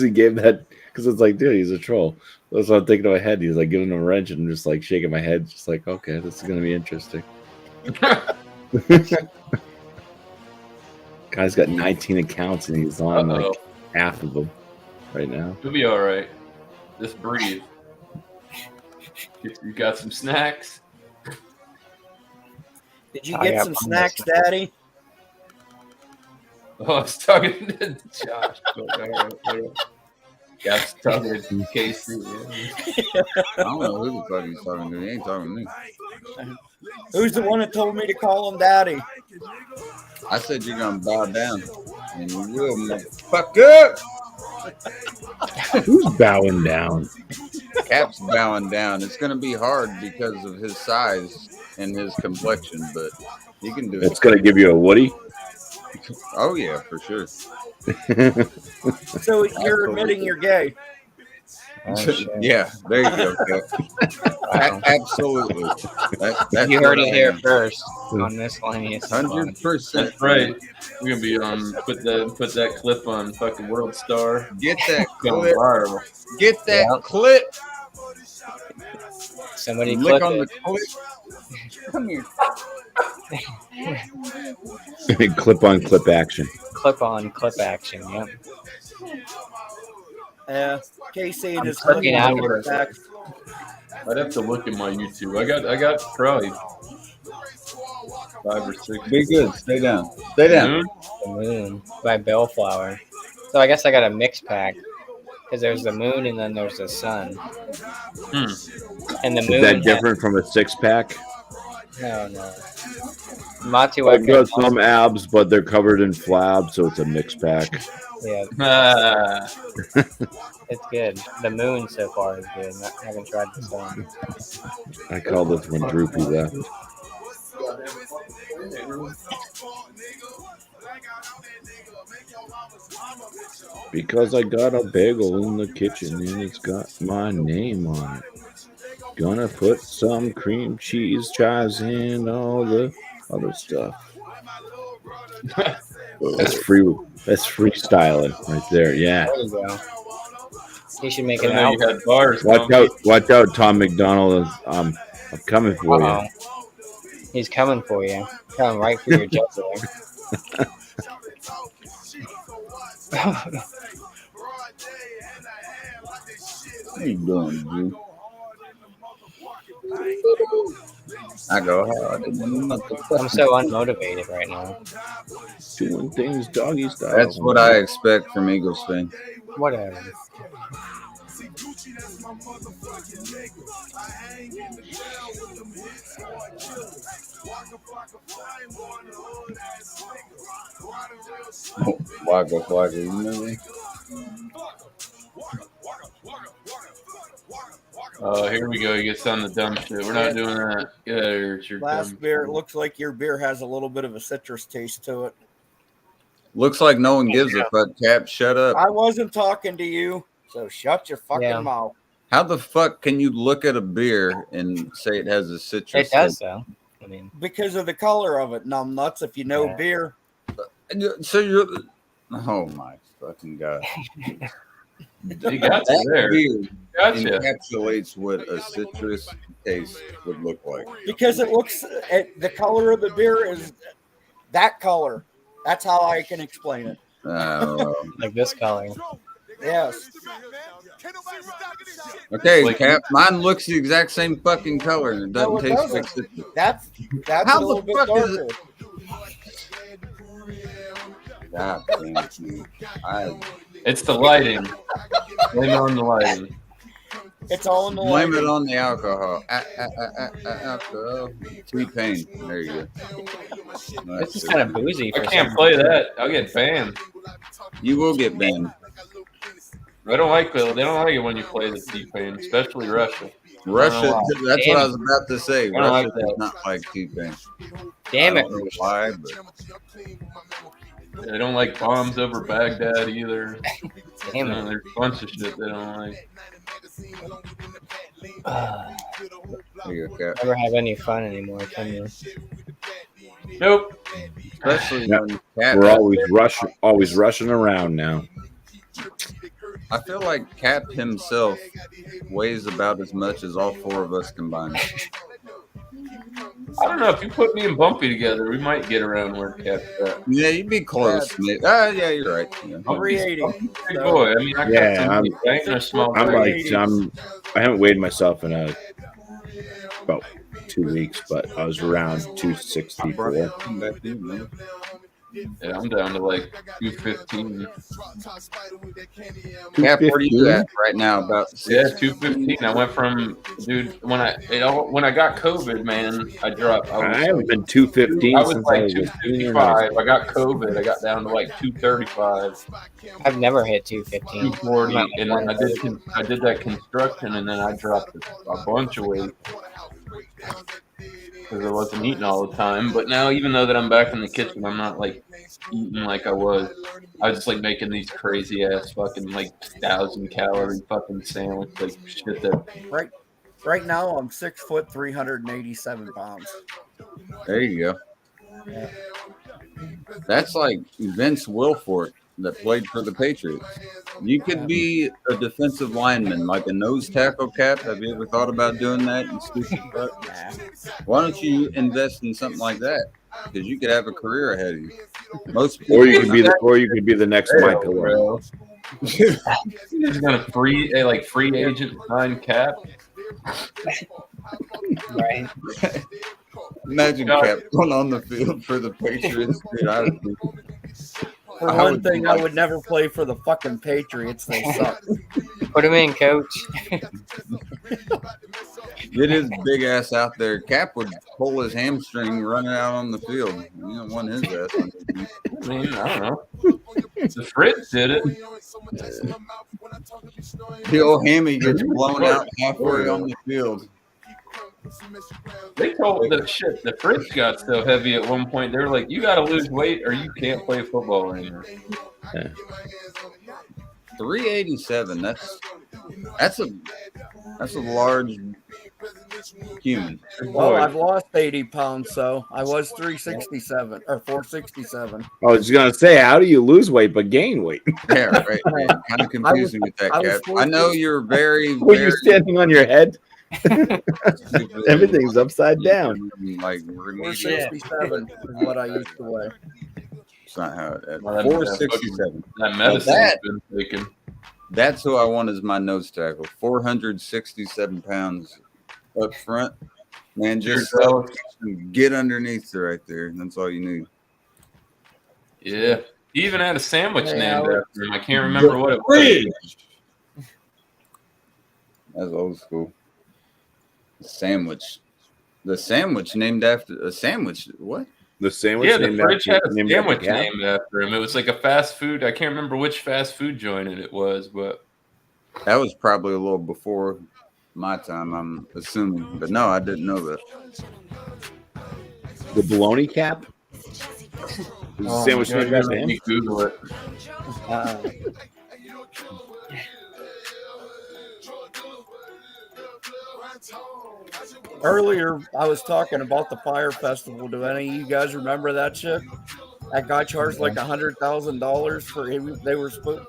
he gave that, because it's like, dude, he's a troll. That's what I'm thinking in my head. He's like giving him a wrench and just like shaking my head, just like, okay, this is gonna be interesting. Guy's got 19 accounts and he's on like half of them right now. You'll be all right. Just breathe. You got some snacks? Did you get some snacks, Daddy? Oh, I was talking to Josh. Yeah, I was talking to Casey. Yeah. I don't know who the fuck he's talking to. He ain't talking to me. Who's the one that told me to call him Daddy? I said you're gonna bow down, and you will, motherfucker. Who's bowing down? Cap's bowing down. It's gonna be hard because of his size and his complexion, but he can do it. It's gonna give you a Woody. Oh yeah, for sure. So you're admitting you're gay? Yeah, there you go. Absolutely. That's You heard what it I here am. first on Miscellaneous. 100%. That's right. We're gonna be on. Put that clip on fucking World Star. Get that Going clip. viral. Get that Yep. clip. Somebody Lick clip on it. the clip. Come here. Clip on clip action. Clip on clip action. Yep. Yeah, Casey and his looking at husband it. are back. I'd have to look at my YouTube. I got probably 5 or 6. Be good. Stay down. Stay down. Moon? The Moon by Bellflower. So I guess I got a mix pack because there's the moon and then there's the sun. And the moon. Is that different from a 6-pack? No. Matu, I've got some abs, but they're covered in flab, so it's a mix pack. Yeah. It's good. The moon so far is good. I haven't tried the sun. I call this when Droopy left. Because I got a bagel in the kitchen and it's got my name on it. Gonna put some cream cheese, chives, and all the other stuff. That's freestyling right there. Yeah. There you go. You should make I an know you album. had bars. Watch out, Tom McDonald. I'm coming for you. He's coming for you. Coming right for your jugular. What are you doing, dude? I go hard. I'm so unmotivated right now. Doing things doggy style. That's what I expect from Eagle Spain. Whatever. Wagga, you know me? Here we go. You get on the dumb shit. We're not doing that. Get out of here. It's your Last dumb beer, it looks like your beer has a little bit of a citrus taste to it. Looks like no one gives a fuck, Cap. Shut up. I wasn't talking to you, so shut your fucking mouth. How the fuck can you look at a beer and say it has a citrus? It does, though. I mean, because of the color of it. Numb nuts. If you know beer. So you're. Oh my fucking god! You got you there. Beer Gotcha. encapsulates what a citrus taste would look like. Because it looks at the color of the beer is that color. That's how I can explain it. like this color. Yes. Okay, Cap. Mine looks the exact same fucking color, and it doesn't No, it taste doesn't. like citrus. That's How a little the bit fuck is darker. it? God damn it, man. It's the lighting. Blame it on the lighting. It's all in the Blame lighting. it on the alcohol. Alcohol. T-Pain. There you go. This is kind of boozy. I For can't some play reason. that. I'll get banned. You will get banned. I don't like it. They don't like it when you play the T-Pain, especially Russia. Russia. That's Damn what I it. was about to say. I don't Russia like that. does not like T-Pain. Damn I it. don't know why, but They don't like bombs over Baghdad either. Damn it. There's a bunch of shit they don't like. there you go, Cap. Never have any fun anymore, can you? Nope. Especially Yeah. when Cap. We're always rushing around now. I feel like Cap himself weighs about as much as all four of us combined. I don't know. If you put me and Bumpy together, we might get around where Cap's at. Yeah, you'd be close, mate. Yeah, you're right. Yeah. 380. Big boy. I mean, I got Yeah, some I'm- I ain't a small I'm guy. I haven't weighed myself in about 2 weeks, but I was around 264. Yeah, I'm down to like 215. Cap, where are you at right now? About Yeah, 6? 215. I went from, dude, when I got COVID, man, I dropped. I haven't been 215 I was since like I was a junior. 255. I got COVID. I got down to like 235, I've never hit 215. 240, and then I did that construction, and then I dropped a bunch of weight because I wasn't eating all the time. But now, even though that I'm back in the kitchen, I'm not like eating like I was. I was just like making these crazy ass fucking like 1,000-calorie fucking sandwich, like shit that. Right now, I'm 6 foot, 387 pounds. There you go. That's like Vince Wilfork that played for the Patriots. You could be a defensive lineman, like a nose tackle, Cap. Have you ever thought about doing that? You stupid fuck? Why don't you invest in something like that? Because you could have a career ahead of you. Most people, Or you could be the next My Pillow. He's gonna free agent sign Cap. Right. Imagine Cap going on the field for the Patriots. Dude, For one thing, I would never play for the fucking Patriots. They suck. Put him in, coach. Get his big ass out there. Cap would pull his hamstring running out on the field. You don't want his ass on the field. I mean, I don't know. The Fritz did it. The old hammy gets blown out halfway on the field. They told the shit. The Fritz got so heavy at one point. They were like, "You got to lose weight, or you can't play football anymore." Yeah. 387. That's a large human. Well, I've lost 80 pounds, so I was 367 or 467. I was gonna say, how do you lose weight but gain weight? Yeah, right. Kind of confusing with that, Cap. I know you're very. Were you standing on your head? Everything's upside down. Like 467 is what I used to weigh. It's not how it. 467. That medicine's been taken. That's who I want as my nose tackle. 467 pounds up front. Man, just get underneath right there. That's all you need. Yeah. He even had a sandwich named after him. I can't remember what it was. That's old school. The sandwich named after a sandwich. What? The sandwich. Yeah, the fridge had a sandwich named after him. It was like a fast food. I can't remember which fast food joint it was, but that was probably a little before my time, I'm assuming. But no, I didn't know that. The bologna cap? Sandwich named after him? Google it. Earlier, I was talking about the Fire Festival. Do any of you guys remember that shit? That guy charged like $100,000 for they were supposed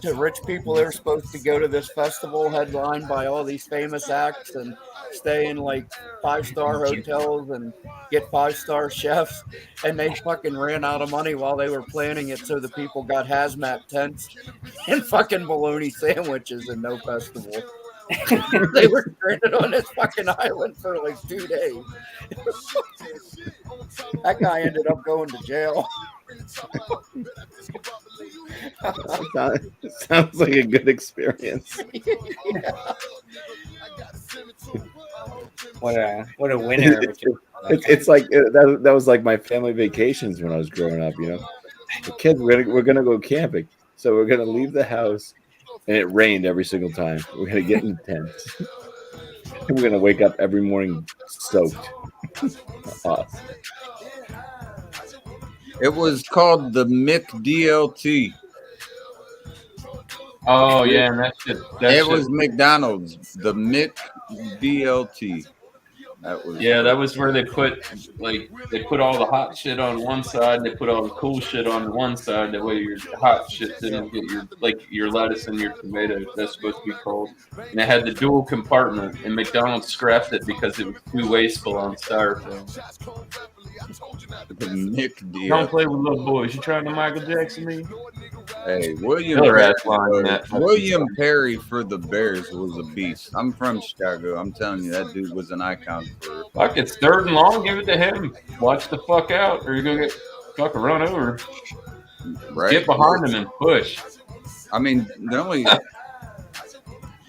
to rich people. They were supposed to go to this festival headlined by all these famous acts and stay in like 5-star hotels and get 5-star chefs. And they fucking ran out of money while they were planning it. So the people got hazmat tents and fucking bologna sandwiches and no festival. They were stranded on this fucking island for like 2 days. That guy ended up going to jail. Sounds like a good experience. Yeah. What a winner. It's like that was like my family vacations when I was growing up, you know. The kids, we're gonna go camping. So we're gonna leave the house. And it rained every single time. We're going to get in tents. And we're going to wake up every morning soaked. It was called the Mick DLT. Oh, yeah. And that was McDonald's. The Mick DLT. That was where they put all the hot shit on one side, they put all the cool shit on one side. That way your hot shit didn't get your lettuce and your tomatoes. That's supposed to be cold. And they had the dual compartment, and McDonald's scrapped it because it was too wasteful on styrofoam. The Mick deal. Don't play with little boys. You trying to Michael Jackson me? Hey, William Perry for the Bears was a beast. I'm from Chicago. I'm telling you, that dude was an icon. Fuck, it's 3rd and long. Give it to him. Watch the fuck out, or you're gonna get fucking run over. Right? Get behind him and push. I mean, I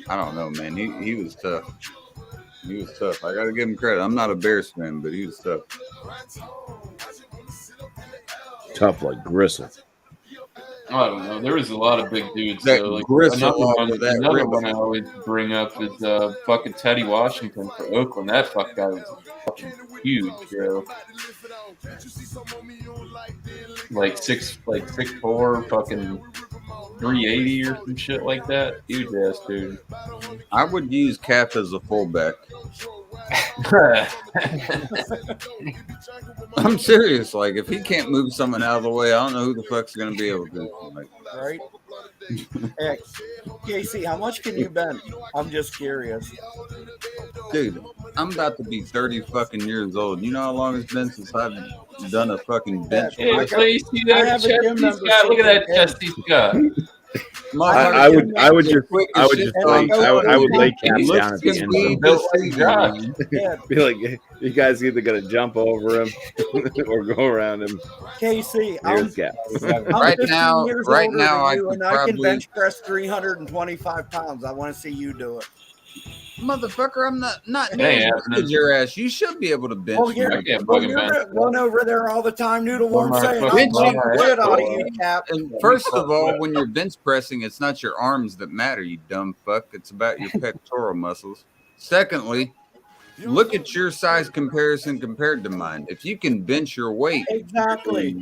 don't know, man. He was tough. He was tough. I gotta give him credit. I'm not a Bears fan, but he was tough. Tough like Gristle. I don't know. There was a lot of big dudes. That Like another one I always bring up is fucking Teddy Washington for Oakland. That fuck guy was fucking huge, bro. Like 6'4", fucking 380 or some shit like that. Huge ass dude. I would use Cap as a fullback. I'm serious. Like, if he can't move someone out of the way, I don't know who the fuck's gonna be able to. Like, right? Hey, Casey, how much can you bench? I'm just curious. Dude, I'm about to be 30 fucking years old. You know how long it's been since I've done a fucking bench? Hey, so you see that chest he's got? Look at that chest he's got. I would just Quick I as would shit, just like, lay I would lay Cap he down at looks the to end be zone. Built like deceiving, Josh. man. Yeah, Be like, you guys either gonna jump over him or go around him. KC, Here's Cap. I'm Right 15 now- years right older now, than I you, could and I can probably- bench press 325 pounds. I want to see you do it. Motherfucker, I'm not Hey, near as Anthony. good as your ass. You should be able to bench. Well, you're, I can't well, fucking you're bench the one over there all the time. Noodle Well, worm my saying, fucking I'm bench the shit out of you, Cap. And first of all, when you're bench pressing, it's not your arms that matter, you dumb fuck. It's about your pectoral muscles. Secondly, look at your size comparison compared to mine. If you can bench your weight, Exactly.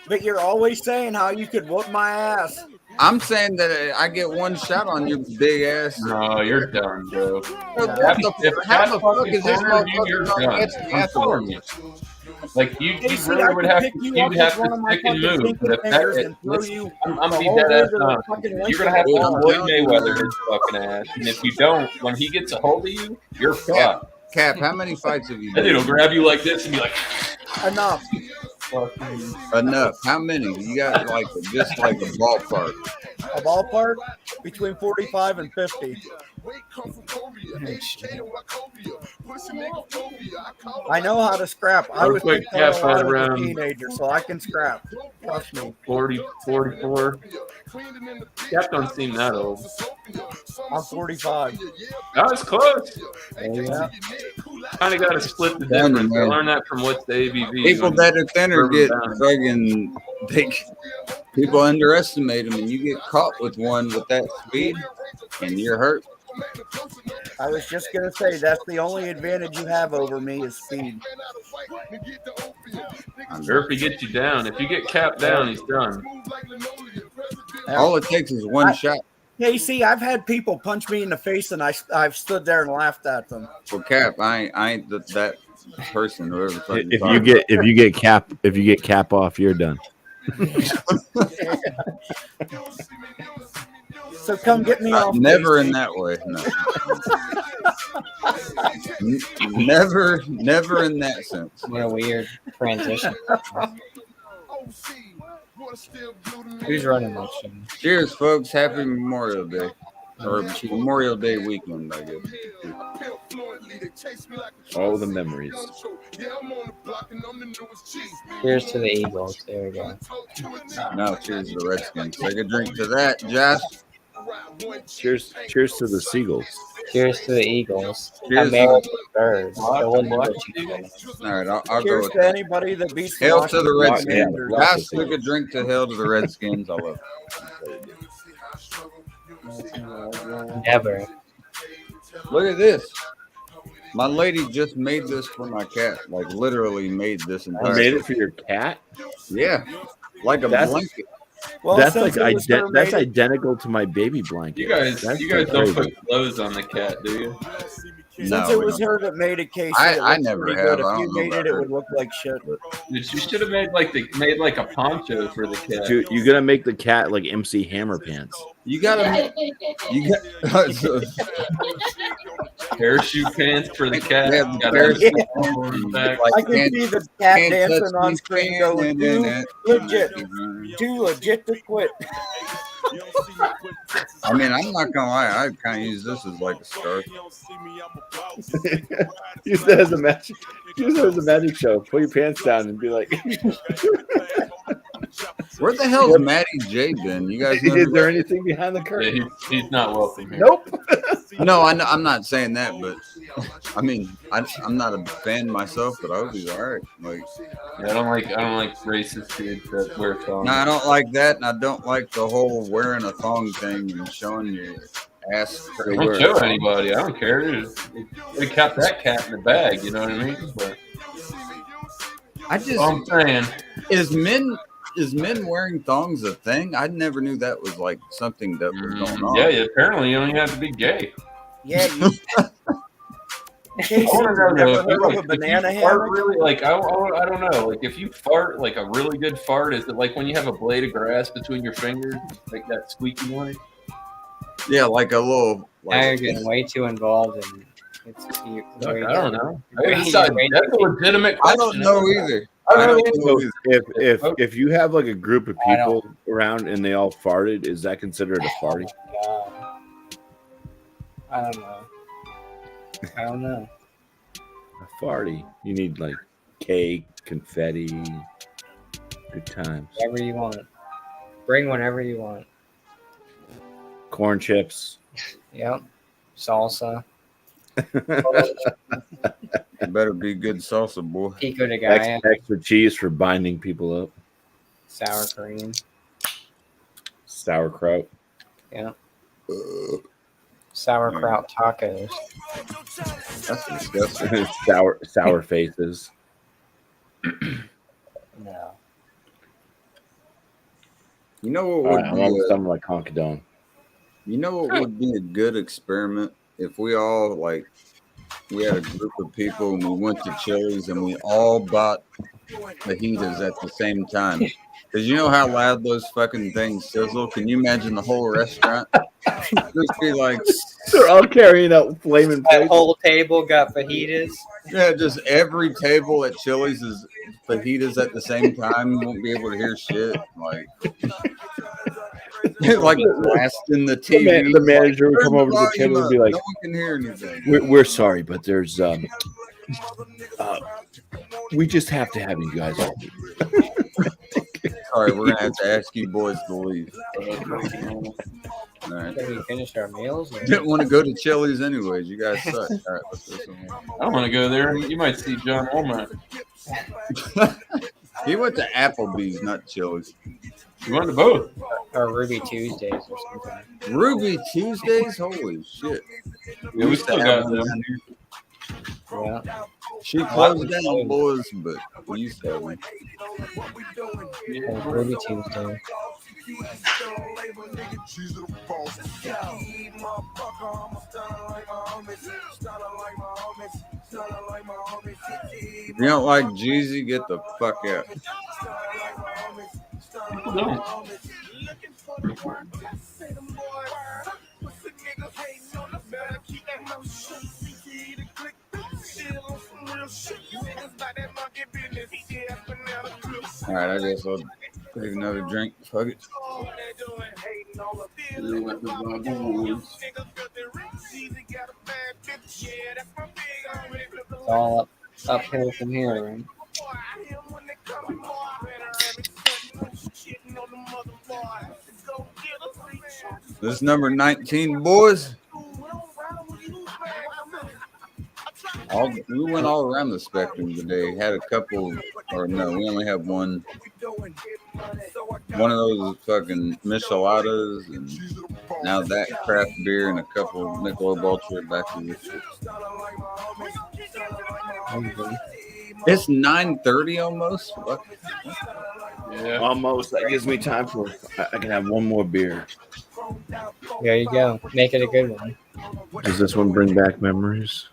But you're always saying how you could whoop my ass. I'm saying that I get one shot on your big ass. No, you're done, bro. How the fuck is this You're motherfucker done. not catching the I'm ass telling you. Like you KC, really I would can have pick to, you you'd up have with one to of my stick and fucking move. pinky But fingers that, and throw you I'm the be whole dead way ass to the honest. fucking You're length gonna of have the to bar. Floyd Mayweather his fucking ass, and if you don't, when he gets a hold of you, you're fucked. Cap, how many fights have you That dude will done? grab you like this and be like, Enough. Enough. How many? You got like just like a ballpark. A ballpark between 45 and 50. I know how to scrap. I was Quick kicked out cap a lot right as a around. teenager, so I can scrap. Trust me. 40, 44. Cap don't seem that old. I'm 45. That was close. Yeah. Kind of got to split the Done, difference. I man. learned that from what's the ABV. People when- that are thinner Further get down. fucking. People underestimate them, and you get caught with one with that speed, and you're hurt. I was just going to say that's the only advantage you have over me is speed. Or if he gets you down. If you get capped down, he's done. All it takes is one shot. KC, I've had people punch me in the face, and I've stood there and laughed at them. Well, Cap, I ain't that person. Whoever the fuck If you get cap off, you're done. So come get me off. never KC. in that way. No. Never in that sense. What a weird transition. Who's running that show? Cheers, folks. Happy Memorial Day. Or Memorial Day weekend, I guess. All the memories. Cheers to the Eagles. There we go. Now, cheers to the Redskins. Take a drink to that, Josh. Cheers to the Seagulls. Cheers to the Eagles. Cheers. American birds. So what did you say? All right, I'll go Cheers with to that. anybody that beats the Hail to the Washington Redskins. Commanders. Josh took a drink to hail to the Redskins. I love it. Never. Look at this. My lady just made this for my cat. Like literally made this You entire. made it for your cat? Yeah, like a That's- blanket. Well, That's since like it was her that's made- identical to my baby blanket. You guys That's don't crazy. put clothes on the cat, do you? Since No, it we was don't. her that made it, Casey, I it looks never pretty have. good. I If don't you know made about it, it her. would look like shit. Dude, you should have made like a poncho for the cat. Dude, you're gonna make the cat like MC Hammer pants. You gotta. You got. Parachute pants for the cat. Yeah, the Gotta parachute have on the back. I can can't- see the cat can't dancing touch on me, screen can't, going, too legit to quit. I mean, I'm not gonna lie. I kind of use this as like a scarf. Use that as a magic. Use that as a magic show. Put your pants down and be like, Where the hell's Matty J been? You guys? is there Know anything behind the Yeah, curtain? he's not welcome here. Nope. no, I'm not saying that, but I mean, I'm not a fan myself, but I hope he's all right. Like, Yeah, I don't like racist dudes that wear thongs. no, I don't like that, and I don't like the whole wearing a thong thing and showing your ass. I don't show anybody. I don't care. We kept that cat in the bag. You know what I mean? But I just all I'm saying, is men wearing thongs a thing? I never knew that was like something that was going on. yeah, apparently you don't even have to be gay. Yeah, you. Casey, I want to know never though, if heard you, of a like, banana if you fart hammock? really, like I don't know, like if you fart like a really good fart, is it like when you have a blade of grass between your fingers, like that squeaky noise? Yeah, like a little. Now you're Like, getting way too involved in it's Look, I don't know. You're That's a legitimate I question. don't know either. I don't So know. if you have like a group of I don't- people around and they all farted, is that considered a party? God. I don't know. I don't know. A party. You need like cake, confetti, good times, Whatever you want. Bring whatever you want. corn chips. Yep. Salsa. It better be good salsa, boy. Pico de gallo. Extra cheese for binding people up. Sour cream. Sauerkraut. Yeah. Sauerkraut tacos. That's disgusting. sour faces. No. You know what All would right, I'm be almost a, done like Honkadon. you know what would be a good experiment if we all like we had a group of people and we went to Chili's and we all bought fajitas at the same time. Because you know how loud those fucking things sizzle? Can you imagine the whole restaurant? Just be like, They're all carrying out flaming That plates. whole table got fajitas. yeah, just every table at Chili's is fajitas at the same time. You won't be able to hear shit. Like, like blasting the TV. The manager would Turn come over to the volume table and up. be like, no one can hear anything. we're sorry, but there's we just have to have you guys all. Sorry, we're gonna have to ask you boys to leave. All right. Can we finish our meals? Or? Didn't want to go to Chili's anyways. You guys suck. All right, let's go somewhere. I don't want to go there. You might see John Walmart. He went to Applebee's, not Chili's. You went to both. Or Ruby Tuesdays or something. Ruby Tuesdays? Holy shit. Yeah, we still got them. Yeah. She closed down, boys, but we used to have one. Or Ruby Tuesday. If you don't like Jeezy, get the fuck out. People don't. All right, I guess I'll take another drink. Fuck it. It's all uphill from here, right? This is number 19, boys. We went all around the spectrum today. Had a couple, or no, we only have one. One of those fucking micheladas, and now that craft beer and a couple of Michelob Ultra back to this shit. It's 9:30 almost. Fuck. Yeah. Almost. That gives me time for. I can have one more beer. There you go. Make it a good one. Does this one bring back memories?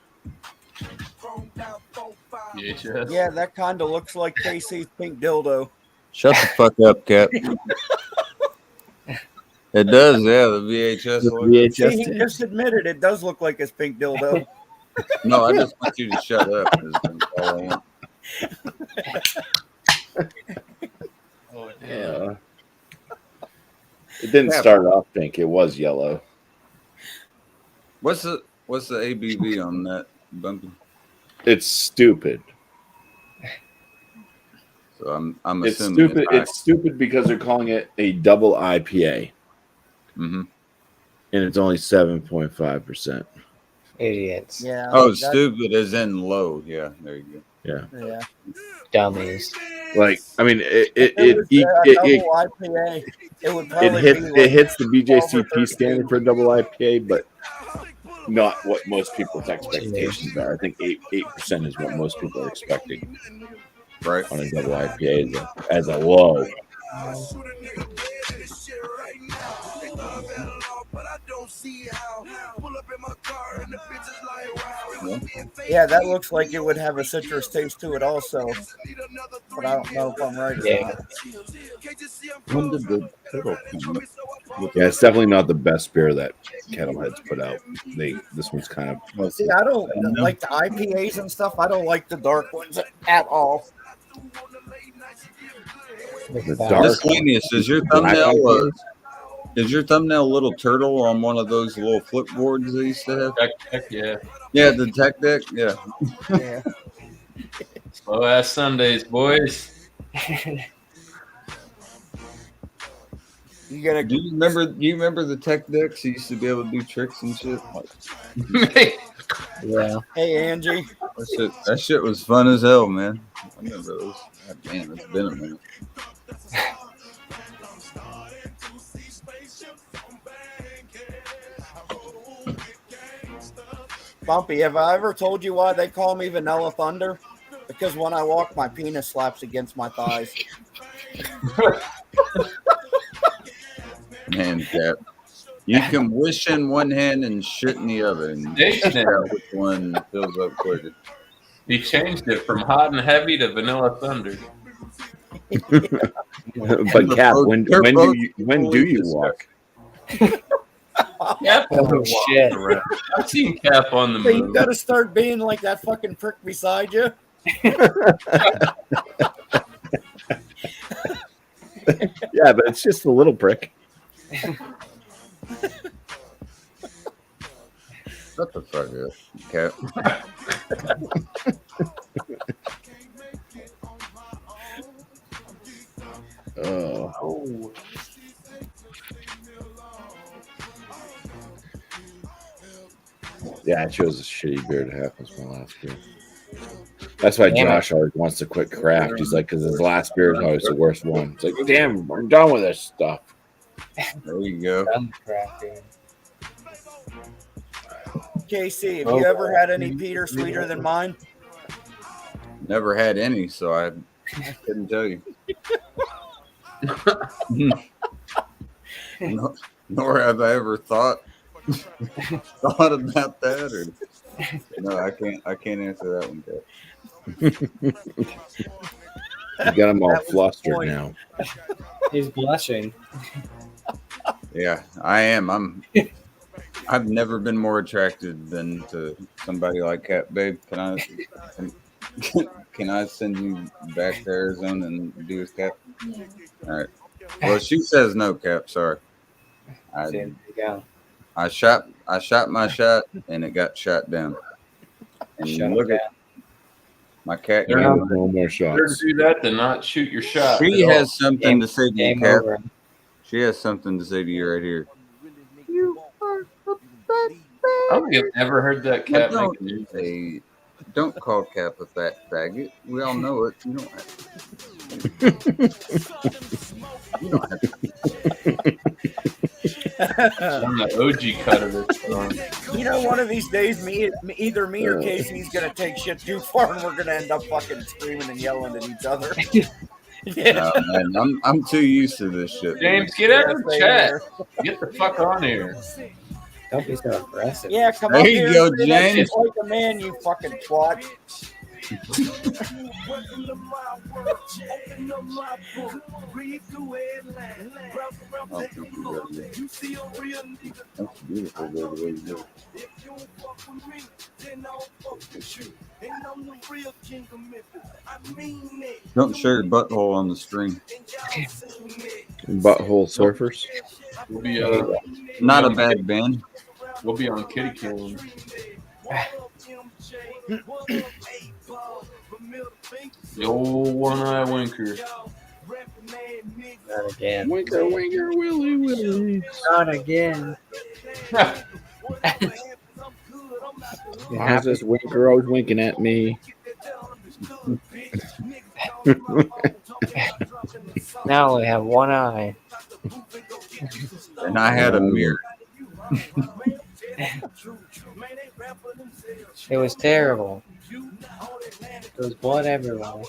VHS. Yeah, that kind of looks like KC's pink dildo. Shut the fuck up, Cap. It does, yeah. The VHS. The look. See, he VHS. just admitted it does look like his pink dildo. No, I just want you to shut up. Is all I want. Yeah. It didn't start off pink. It was yellow. What's the ABV on that, Bumpy? It's stupid. So I'm It's assuming stupid. It's stupid because they're calling it a double IPA, Mm-hmm. and it's only 7.5%. Idiots. Yeah. Oh, that- stupid as in low. Yeah, there you go. Yeah, Yeah. Dummies. like I mean, If it was a double IPA, it would probably be like it hits the 12 or BJCP 13. standard for a double IPA, but not what most people's expectations are. I think 8% is what most people are expecting Right. on a double IPA as a low. Yeah, that looks like it would have a citrus taste to it also. But I don't know if I'm right or Yeah. not. When did the turtle come up? Yeah, it's definitely not the best beer that Kettleheads put out. This one's kind of See, I don't like the IPAs and stuff. I don't like the dark ones at all. The dark Miscellaneous, is your Black thumbnail a little turtle on one of those little flip boards they used to have? Heck yeah. Yeah, the tech deck. Yeah. Yeah. Slow ass Sundays, boys. You gotta. Do you remember the tech decks? You used to be able to do tricks and shit. Like, Yeah. Hey, Angie. that shit was fun as hell, man. I remember those. God damn, it's been a minute. Bumpy, have I ever told you why they call me Vanilla Thunder? Because when I walk, my penis slaps against my thighs. Man, Cap. You can wish in one hand and shit in the other, and figure out which one fills up quicker. He changed it from hot and heavy to vanilla thunder. But Cap, when do you walk? Cap Oh shit! I've seen Cap on the So you move. gotta start being like that fucking prick beside you. Yeah, but it's just a little prick. Shut the fuck up, Cap. Oh. Yeah, I chose a shitty beer to have as my last beer. That's why Damn it. Josh always wants to quit craft. He's like, because his last beer is always the worst one. It's like, damn, I'm done with this stuff. There you go. Done crafting. Casey, have you ever had any Peter sweeter than mine? Never had any, so I couldn't tell you. Nor have I ever thought about that. Or no, I can't answer that one, Cap. You got him all That was the flustered point. now. He's blushing. Yeah, I am. I've never been more attracted than to somebody like Cap. Babe, can I send you back to Arizona and do his Cap? Yeah. All right. Well, she says no, Cap. Sorry. There you go. I shot my shot and it got shot down. And Shut look up. at my cat. They're gave not- me- No more Better shots. do that than not shoot your shot. She at all. has something to say to you, Game Cap. over. She has something to say to you right here. I don't think I've ever heard that Cap make music. Hey, don't call Cap a fat faggot. We all know it. You don't have to. You don't have to. I'm the OG cut of this song. You know, one of these days, either me or Casey's gonna take shit too far, and we're gonna end up fucking screaming and yelling at each other. No, man, I'm too used to this shit. James, get out of the chat. Get the fuck on here. Don't be so aggressive. Yeah, come There on you here go, and say that James. shit like a man, you fucking twat. That's beautiful, baby. There you go. Don't show your butthole on the stream. Butthole surfers. We'll be Not a bad band. We'll be on Kitty Killing. The old one-eye winker. Not again. Winker, winker, willy, willy. Not again. Why is this winker always winking at me? Now I only have one eye. And I had a mirror. It was terrible. There was blood everywhere.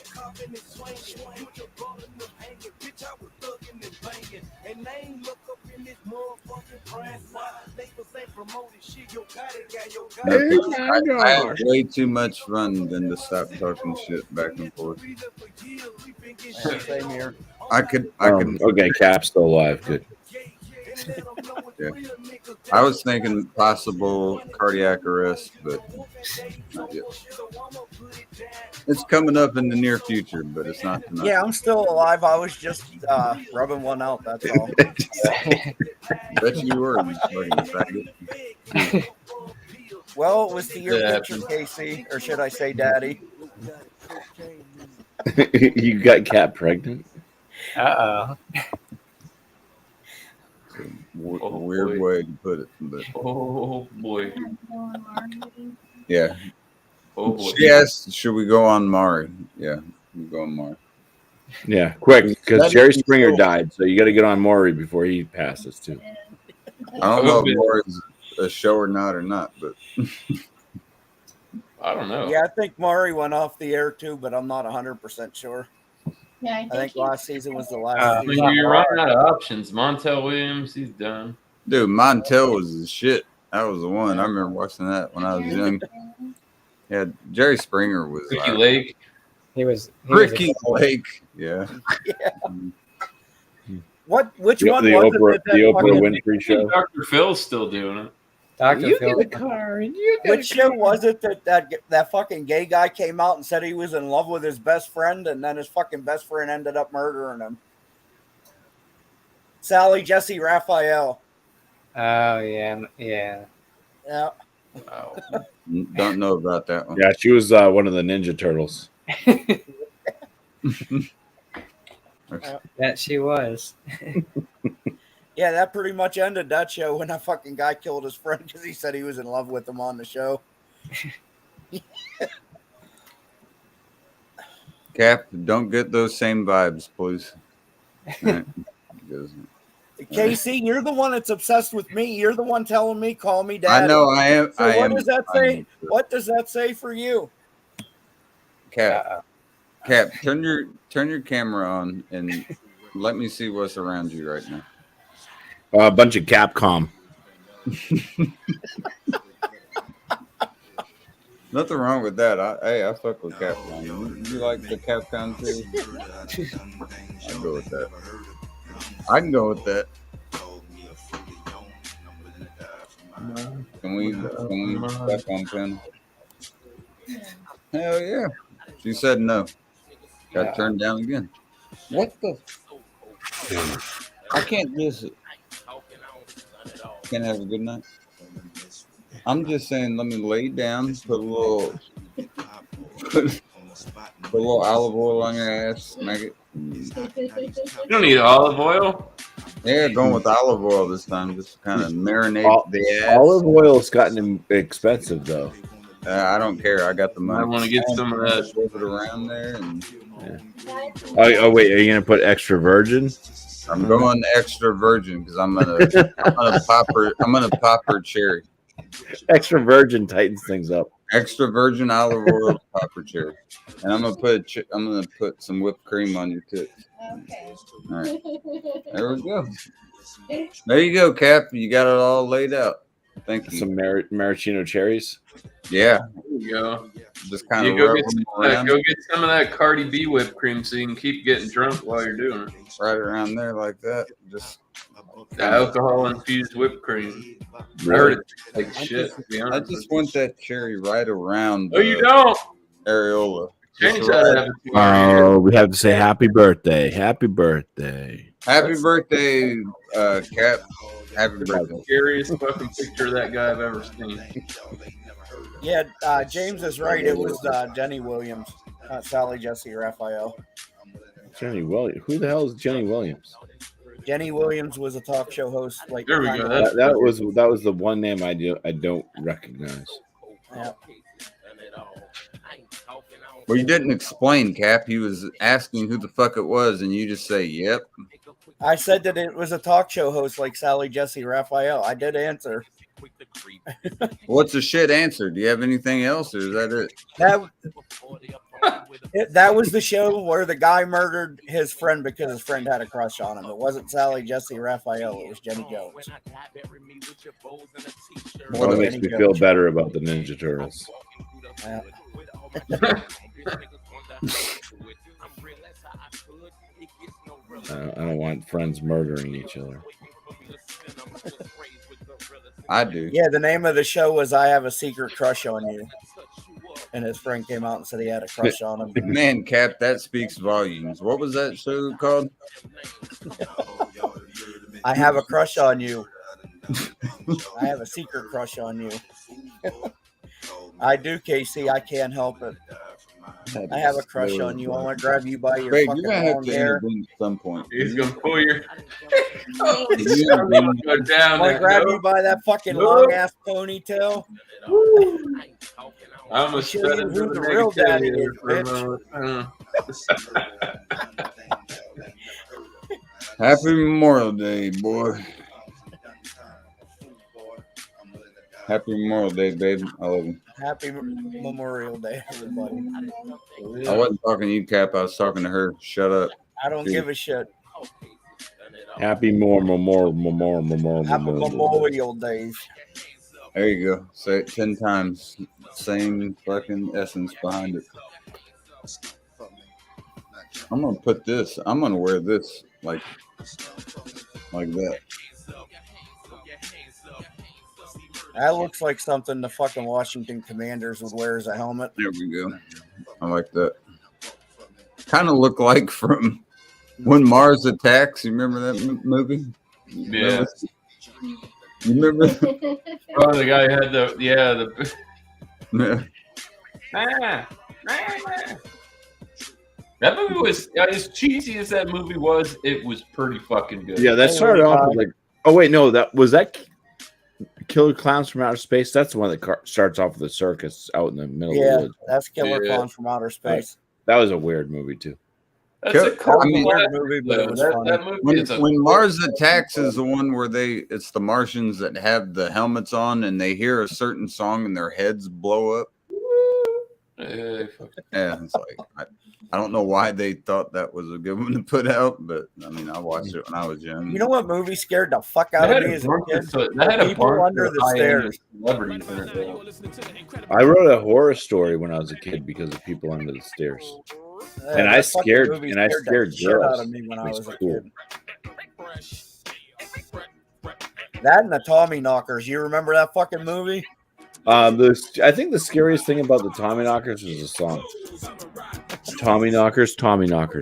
I had way too much fun than to stop talking shit back and forth. Same here. I could. Okay, Cap's still alive. Good. Yeah. I was thinking possible cardiac arrest, but not yet. It's coming up in the near future, but it's not tonight. Yeah, I'm still alive. I was just rubbing one out. That's all. Bet you were. You fucking faggot. Well, it was to your Yeah. picture, Casey, or should I say, Daddy? You got Cat pregnant? Uh Weird boy. way to put it, but Oh boy. yeah. Oh boy. She asked, "Should we go on Mari?" Yeah, we go on Mari. Yeah, quick, because That Jerry is Springer cool. died, so you got to get on Maury before he passes too. I don't know if Mari's a show or not, but I don't know. Yeah, I think Maury went off the air too, but I'm not 100% sure. Yeah, I think last season was the last I mean, season. you're running out of options. Montel Williams, he's done. dude, Montel was the shit. That was the one. I remember watching that when I was young. Yeah, Jerry Springer was Ricky Lake. He was Ricky Lake. Yeah. Which The, one the was Oprah, it? the Oprah Winfrey show. Dr. Phil's still doing it. Dr. Phil. car and Which show was it that fucking gay guy came out and said he was in love with his best friend, and then his fucking best friend ended up murdering him? Sally Jesse Raphael. Oh yeah, yeah. Yeah. Wow. Don't know about that one. Yeah, she was one of the Ninja Turtles. That she was. Yeah, that pretty much ended that show when that fucking guy killed his friend because he said he was in love with him on the show. Cap, don't get those same vibes, please. Right. Because Casey, you're the one that's obsessed with me. You're the one telling me, call me dad. I know I am. So I what am. does that say? What does that say for you? Cap, turn your camera on and let me see what's around you right now. A bunch of Capcom. Nothing wrong with that. I fuck with Capcom. You like the Capcom too? I'll go with that. I can go with that. Can we step on pin? Hell yeah. She said no. Got turned down again. What the? I can't just. Can't have a good night. I'm just saying, let me lay down, put a little olive oil on your ass, smack it. You don't need olive oil. Yeah, going with olive oil this time, just kind of marinate the ass. Olive oil's gotten expensive though. I don't care. I got the money. I want to get some of that. Flip it around there, and Oh wait, are you gonna put extra virgin? I'm going extra virgin because I'm gonna pop her cherry. Extra virgin tightens things up. Extra virgin olive oil, pop her cherry, and I'm gonna put some whipped cream on your tits. Okay. All right, there we go. There you go, Cap. You got it all laid out. Thank you. Some maraschino cherries. Yeah, There you go. just kind You of go get some of that Cardi B whipped cream so you can keep getting drunk while you're doing it. right around there like that. Just The alcohol infused whipped cream. I Really? heard it like shit. To be I honest. just want that cherry right around. Oh, you don't. areola. Change Just that. right. Oh, we have to say happy birthday. Happy birthday. Happy birthday, Cap. Happy birthday. Scariest fucking picture of that guy I've ever seen. Yeah, James is right. It was Jenny Williams, not Sally Jesse Raphael. Jenny Williams. Who the hell is Jenny Williams? Jenny Williams was a talk show host. Like There we kind go. of- That was the one name I don't recognize. Yeah. Well, you didn't explain, Cap. He was asking who the fuck it was, and you just say, "Yep." I said that it was a talk show host like Sally Jesse Raphael. I did answer. What's the shit answer? Do you have anything else, or is that it? That was the show where the guy murdered his friend because his friend had a crush on him. It wasn't Sally Jesse Raphael. It was Jenny Jones. Well, that makes me feel better about the Ninja Turtles. Yeah. I don't want friends murdering each other. I do. Yeah, the name of the show was "I Have a Secret Crush on You," and his friend came out and said he had a crush on him. Man, Cap, that speaks volumes. What was that show called? I have a crush on you. I have a secret crush on you. I do, Casey. I can't help it. I have a crush on you. I want to grab you by your Greg, fucking you're gonna have long to hair. intervene at some point. He's gonna pull your. You I'm gonna go down. I want to there. grab No. you by that fucking No. long ass ponytail. I'm gonna Show spread you it who to the the real daddy negativity is, for a bitch. moment. Happy Memorial Day, boy. Happy Memorial Day, baby. I love you. Happy Memorial Day, everybody. I wasn't talking to you, Cap. I was talking to her. Shut up. I don't give a shit. Happy Memorial. Happy Memorial Days. There you go. Say it 10 times. Same fucking essence behind it. I'm gonna put this. I'm gonna wear this like that. That looks like something the fucking Washington Commanders would wear as a helmet. There we go. I like that. Kind of look like from When Mars Attacks. You remember that movie? Yeah. You remember? Oh, the guy had the Yeah. That movie was as cheesy as that movie was. It was pretty fucking good. Yeah, that started off with like. Oh wait, no, that was that Killer Clowns from Outer Space. That's the one that starts off with a circus out in the middle of Yeah, the woods. that's Killer Yeah. Clowns from Outer Space. That was a weird movie too. That's a cult I mean, classic, movie, but though. it was That funny. movie is a When cult Mars classic. Attacks is the one where it's the Martians that have the helmets on and they hear a certain song and their heads blow up. Fuck. Yeah, it's like I don't know why they thought that was a good one to put out, but I mean, I watched it when I was young. You know what movie scared the fuck That out had of me a as a bunch kid? that had a People bunch under of the high-end stairs. celebrities in it, though. I wrote a horror story when I was a kid because of people under the stairs. And I That fucking scared- movie and I the scared shit out girls. of me when I It was was a cool. kid. That and the Tommy Knockers. You remember that fucking movie? I think the scariest thing about the Tommy Knockers was the song. Tommy Knockers,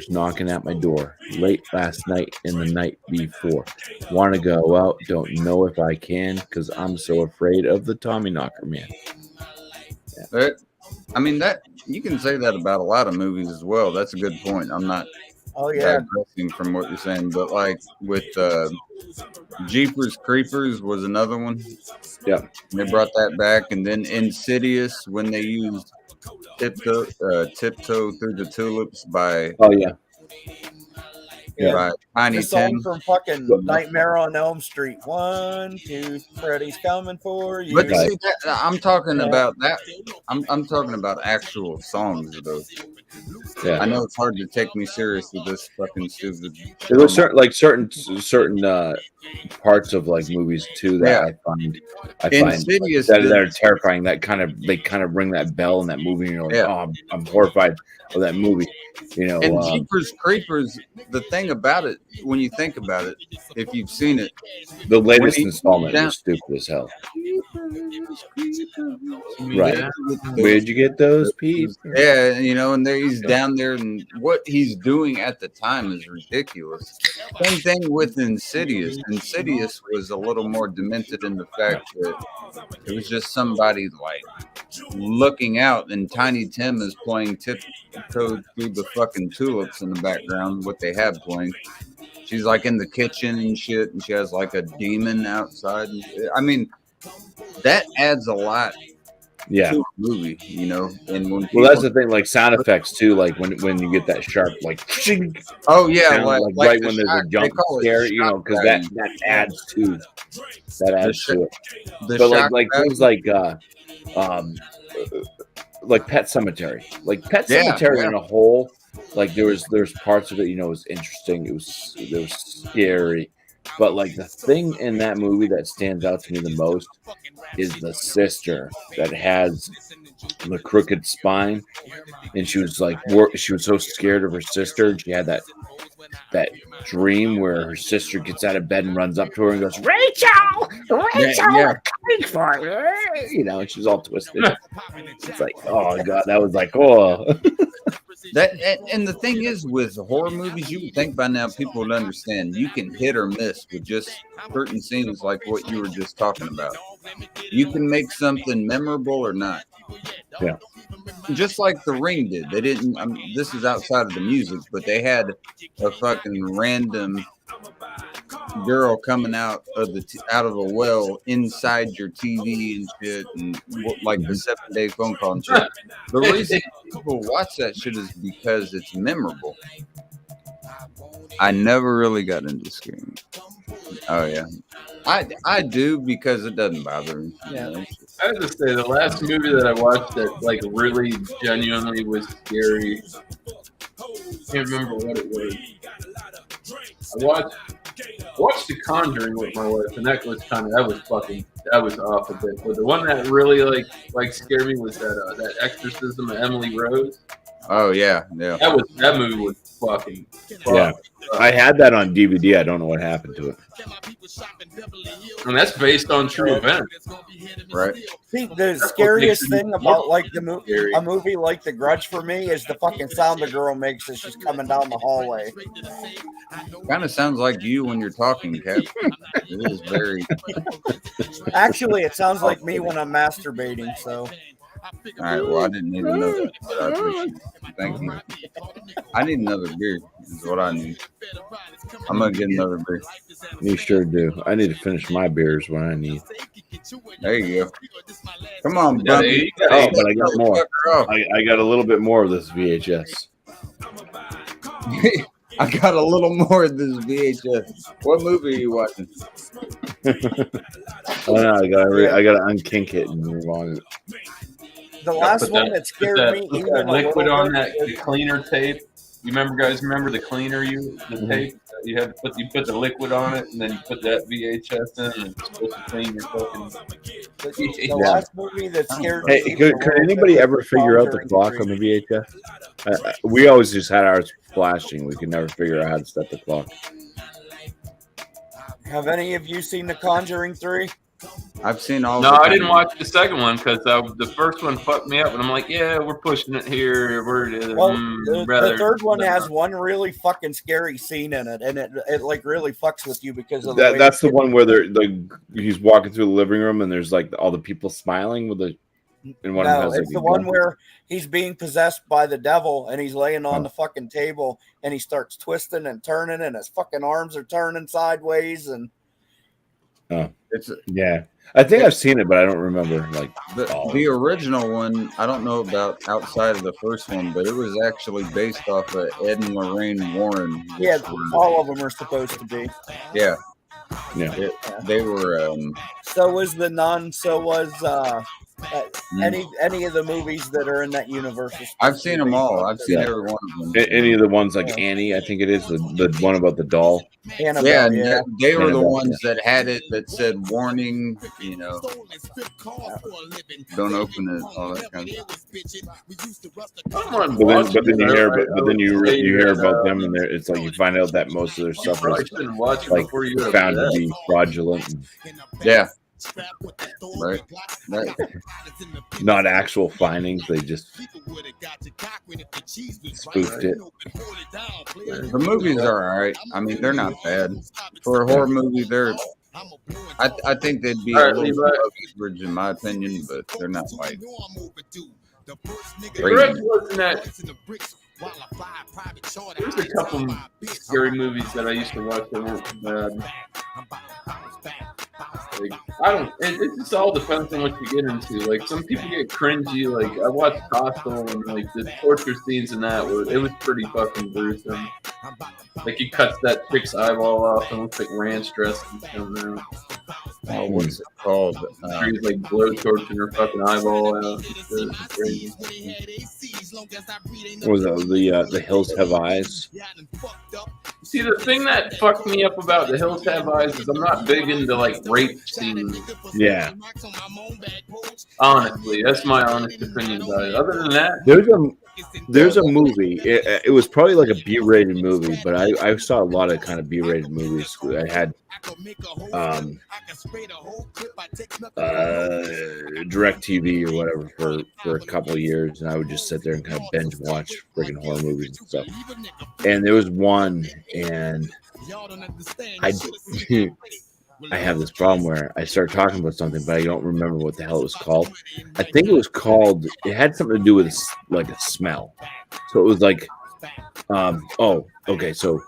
knocking at my door late last night and the night before. Want to go out, don't know if I can, because I'm so afraid of the Tommy Knocker man. I mean, that you can say that about a lot of movies as well. That's a good point. I'm not Oh yeah. digressing from what you're saying, but like with Jeepers Creepers was another one. Yeah. They brought that back, and then Insidious when they used Tiptoe Through the Tulips by Oh yeah. by Tiny The song Tim. from fucking Nightmare on Elm Street. 1, 2, Freddy's coming for you. But see, I'm talking about that. I'm talking about actual songs though. Yeah. I know it's hard to take me serious with this fucking stupid. There was certain parts of like movies too that I find Insidious that did- are terrifying. That kind of ring that bell in that movie. And you're like, Yeah. oh, I'm horrified of that movie. You know, And Jeepers Creepers, the thing about it, when you think about it, if you've seen it, the latest when he- installment down- was stupid as hell. Yeah. Right? Where'd you get those peeps? Yeah, you know, and he's down there, and what he's doing at the time is ridiculous. Same thing with Insidious. Insidious was a little more demented in the fact that it was just somebody like looking out, and Tiny Tim is playing Tiptoe Through the fucking Tulips in the background, what they have playing. She's like in the kitchen and shit, and she has like a demon outside. I mean, that adds a lot Yeah. to a movie, you know. And when Well, that's the thing. Like sound effects too. Like when you get that sharp, like, oh yeah, sound, like right the when there's shock- a they jump call it scare, you know, shock because value. that adds to it. The But shock like value- things like Pet Cemetery, like Pet Yeah, Cemetery yeah. in a whole, like there's parts of it, you know, was interesting. It was scary, but like the thing in that movie that stands out to me the most is the sister that has the crooked spine, and she was like she was so scared of her sister, and she had that dream where her sister gets out of bed and runs up to her and goes, Rachel, yeah, Bigfoot, you know, and she's all twisted. It's like, oh god, that was like, oh. That and the thing is, with horror movies, you would think by now people would understand. You can hit or miss with just certain scenes, like what you were just talking about. You can make something memorable or not. Yeah. Just like The Ring did. They didn't. This is outside of the music, but they had a fucking random girl coming out of out of a well inside your TV and shit, and like the 7-day phone call and shit. The reason people watch that shit is because it's memorable. I never really got into screaming. Oh yeah, I do because it doesn't bother me. Yeah. I have to say, the last movie that I watched that like really genuinely was scary. I can't remember what it was. I watched The Conjuring with my wife, and that was off a bit. But the one that really like scared me was that Exorcism of Emily Rose. Oh yeah. That movie was fucking. Yeah, I had that on DVD. I don't know what happened to it. And that's based on true events, right? See, the scariest thing about like a movie like The Grudge for me is the fucking sound the girl makes as she's coming down the hallway. Kind of sounds like you when you're talking, Cap. It is very. Actually, it sounds like me when I'm masturbating. So. All right. Well, I didn't need to know that, but I appreciate it. Thank you. I need another beer. Is what I need. I'm gonna get another beer. You sure do. I need to finish my beers when I need. There you go. Come on, Yeah, buddy. oh, but I got more. I got a little bit more of this VHS. I got a little more of this VHS. What movie are you watching? Oh no, I gotta unkink it and move on. The last one that scared me, put even that liquid a on little that bit, the cleaner tape. You remember the cleaner the tape? You had to put the liquid on it, and then you put that VHS in, and it's supposed to clean your fucking. the last movie that scared me. Hey, could anybody ever figure out the clock on the VHS? We always just had ours flashing. We could never figure out how to set the clock. Have any of you seen The Conjuring 3? I've seen all. No, I didn't watch the second one because the first one fucked me up, and I'm like, yeah, we're pushing it here. Well, the third one has one really fucking scary scene in it, and it like really fucks with you because of the way that's the one where he's walking through the living room and there's like all the people smiling with the. And one no, it's the one where he's being possessed by the devil and he's laying on the fucking table and he starts twisting and turning and his fucking arms are turning sideways and. Oh, yeah. I think I've seen it, but I don't remember like the original one. I don't know about outside of the first one, but it was actually based off of Ed and Lorraine Warren. Yeah, all of them are supposed to be. Yeah, yeah. They were. So was the Nun. So was any of the movies that are in that universe. I've seen them all. I've seen every one of them. Any of the ones like Annie, I think it is the one about the doll. Annabelle, yeah, they were the Annabelle, ones that had it that said warning. You know, don't open it. All that kind of stuff. But then you hear about them, and it's like you find out that most of their stuff was like found to be fraudulent. Yeah. Right. Not actual findings. They just spoofed it. The movies are all right. I mean, they're not bad for a horror movie. I think they'd be a little above average in my opinion, but they're not like. Correct, wasn't that? There's a couple scary movies that I used to watch that weren't bad. Like, it just all depends on what you get into. Like, some people get cringy. Like, I watched Hostel and like the torture scenes in that it was pretty fucking gruesome. Like, he cuts that chick's eyeball off and looks like ranch dressing coming out. Oh, what's it called? He's like blow torching her fucking eyeball out. It's crazy. What was that? The Hills Have Eyes. See, the thing that fucked me up about The Hills Have Eyes is I'm not big into like rape scenes. Yeah. Honestly, that's my honest opinion about it. Other than that, There's a movie. It was probably like a B-rated movie, but I saw a lot of kind of B-rated movies. I had DirecTV or whatever for a couple of years, and I would just sit there and kind of binge watch freaking horror movies and stuff. And there was one, and I have this problem where I start talking about something, but I don't remember what the hell it was called. I think it was called. It had something to do with like a smell. So it was like, okay. So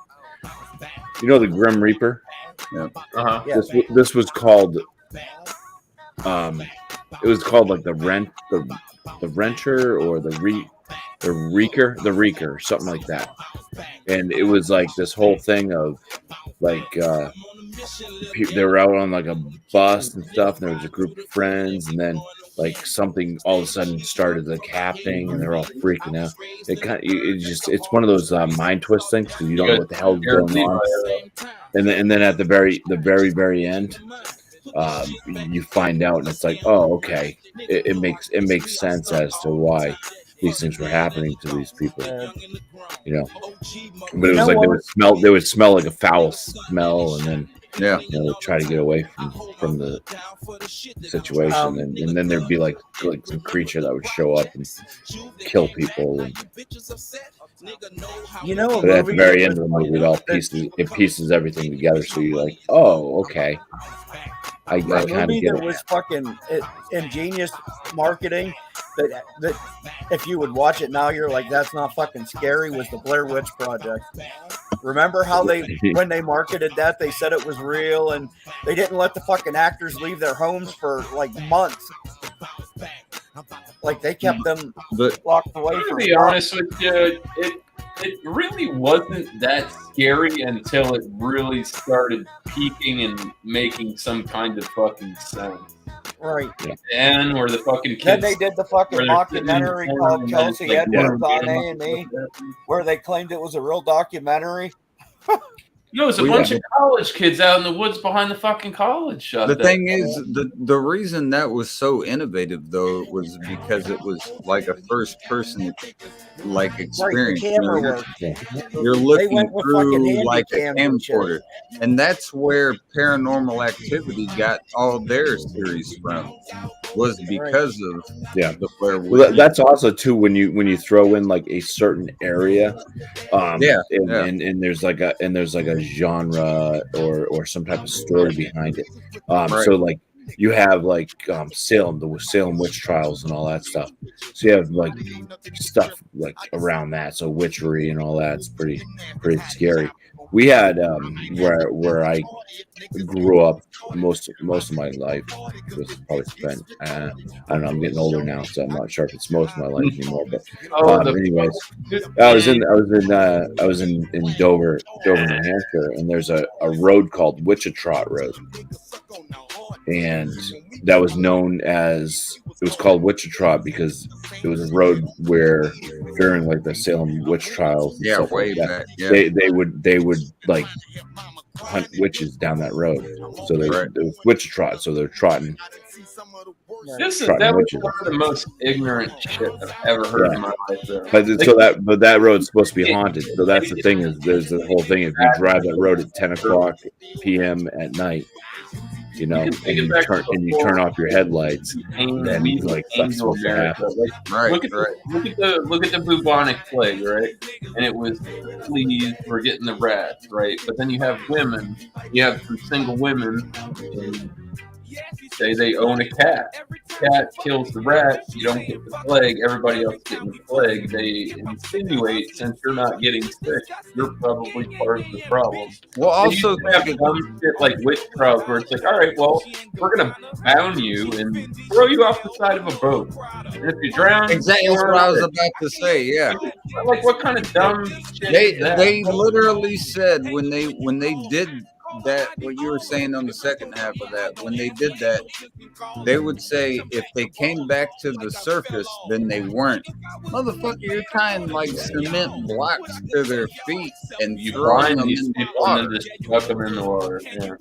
you know the Grim Reaper. Yeah. Uh-huh. This was called. It was called like the Renter or the Reeker, something like that. And it was like this whole thing of like they were out on like a bus and stuff, and there was a group of friends, and then like something all of a sudden started like happening, and they're all freaking out. It's one of those mind twist things because you don't know what the hell is going on. And then at the very end, you find out, and it's like, oh, okay, it makes sense as to why these things were happening to these people, you know. But it was like they would smell like a foul smell, and then try to get away from the situation, and then there'd be like some creature that would show up and kill people. And, but at the very end of the movie, it pieces everything together, so you're like, oh, okay. I kind of get it. Was fucking ingenious marketing that if you would watch it now, you're like, that's not fucking scary. Was the Blair Witch Project? Remember how when they marketed that, they said it was real, and they didn't let the fucking actors leave their homes for like months. Like they kept them locked away. To be honest with you, it really wasn't that scary until it really started peaking and making some kind of fucking sense. Right. And where the fucking kids. Then they did the fucking documentary called Kelsey Edwards on A&E, where they claimed it was a real documentary. It was a bunch of college kids out in the woods behind the fucking college. The thing is, the reason that was so innovative, though, was because it was like a first-person like experience. You're looking through like a camcorder, and that's where Paranormal Activity got all their series from. Was because of the Blair Witch. Well, that's also too when you throw in like a certain area, and there's like a genre or some type of story behind it. So like you have like the Salem witch trials and all that stuff. So you have like stuff like around that. So witchery and all that's pretty scary. We had where I grew up most of my life was probably spent. I don't know. I'm getting older now, so I'm not sure if it's most of my life anymore. But anyways, I was in Dover, New Hampshire, and there's a road called Wichita Road, and that was called Wichita because it was a road where during like the Salem witch trials, way back, they would like hunt witches down that road. So it was Wichita, so they're trotting. That was one of the most ignorant shit I've ever heard in my life. But that road's supposed to be haunted. So that's the thing is there's the whole thing. If you drive that road at 10 o'clock p.m. at night, you know, and you turn off your headlights, and like that's supposed to happen. Look at the bubonic plague, right? And it was fleas were getting the rats, right? But then you have women, you have some single women, and say they own a cat. Cat kills the rat, you don't get the plague, everybody else getting the plague. They insinuate since you're not getting sick, you're probably part of the problem. Well, also have dumb shit like witch trials where it's like, all right, well, we're gonna bound you and throw you off the side of a boat. And if you drown, exactly what I was about to say. Yeah, like what kind of dumb shit? They literally said when they did that, what you were saying on the second half of that, when they did that, they would say if they came back to the surface, then they weren't. Motherfucker, you're tying like cement blocks to their feet and You throwing blind them these in the people and water. then just chuck them in the water. Yeah.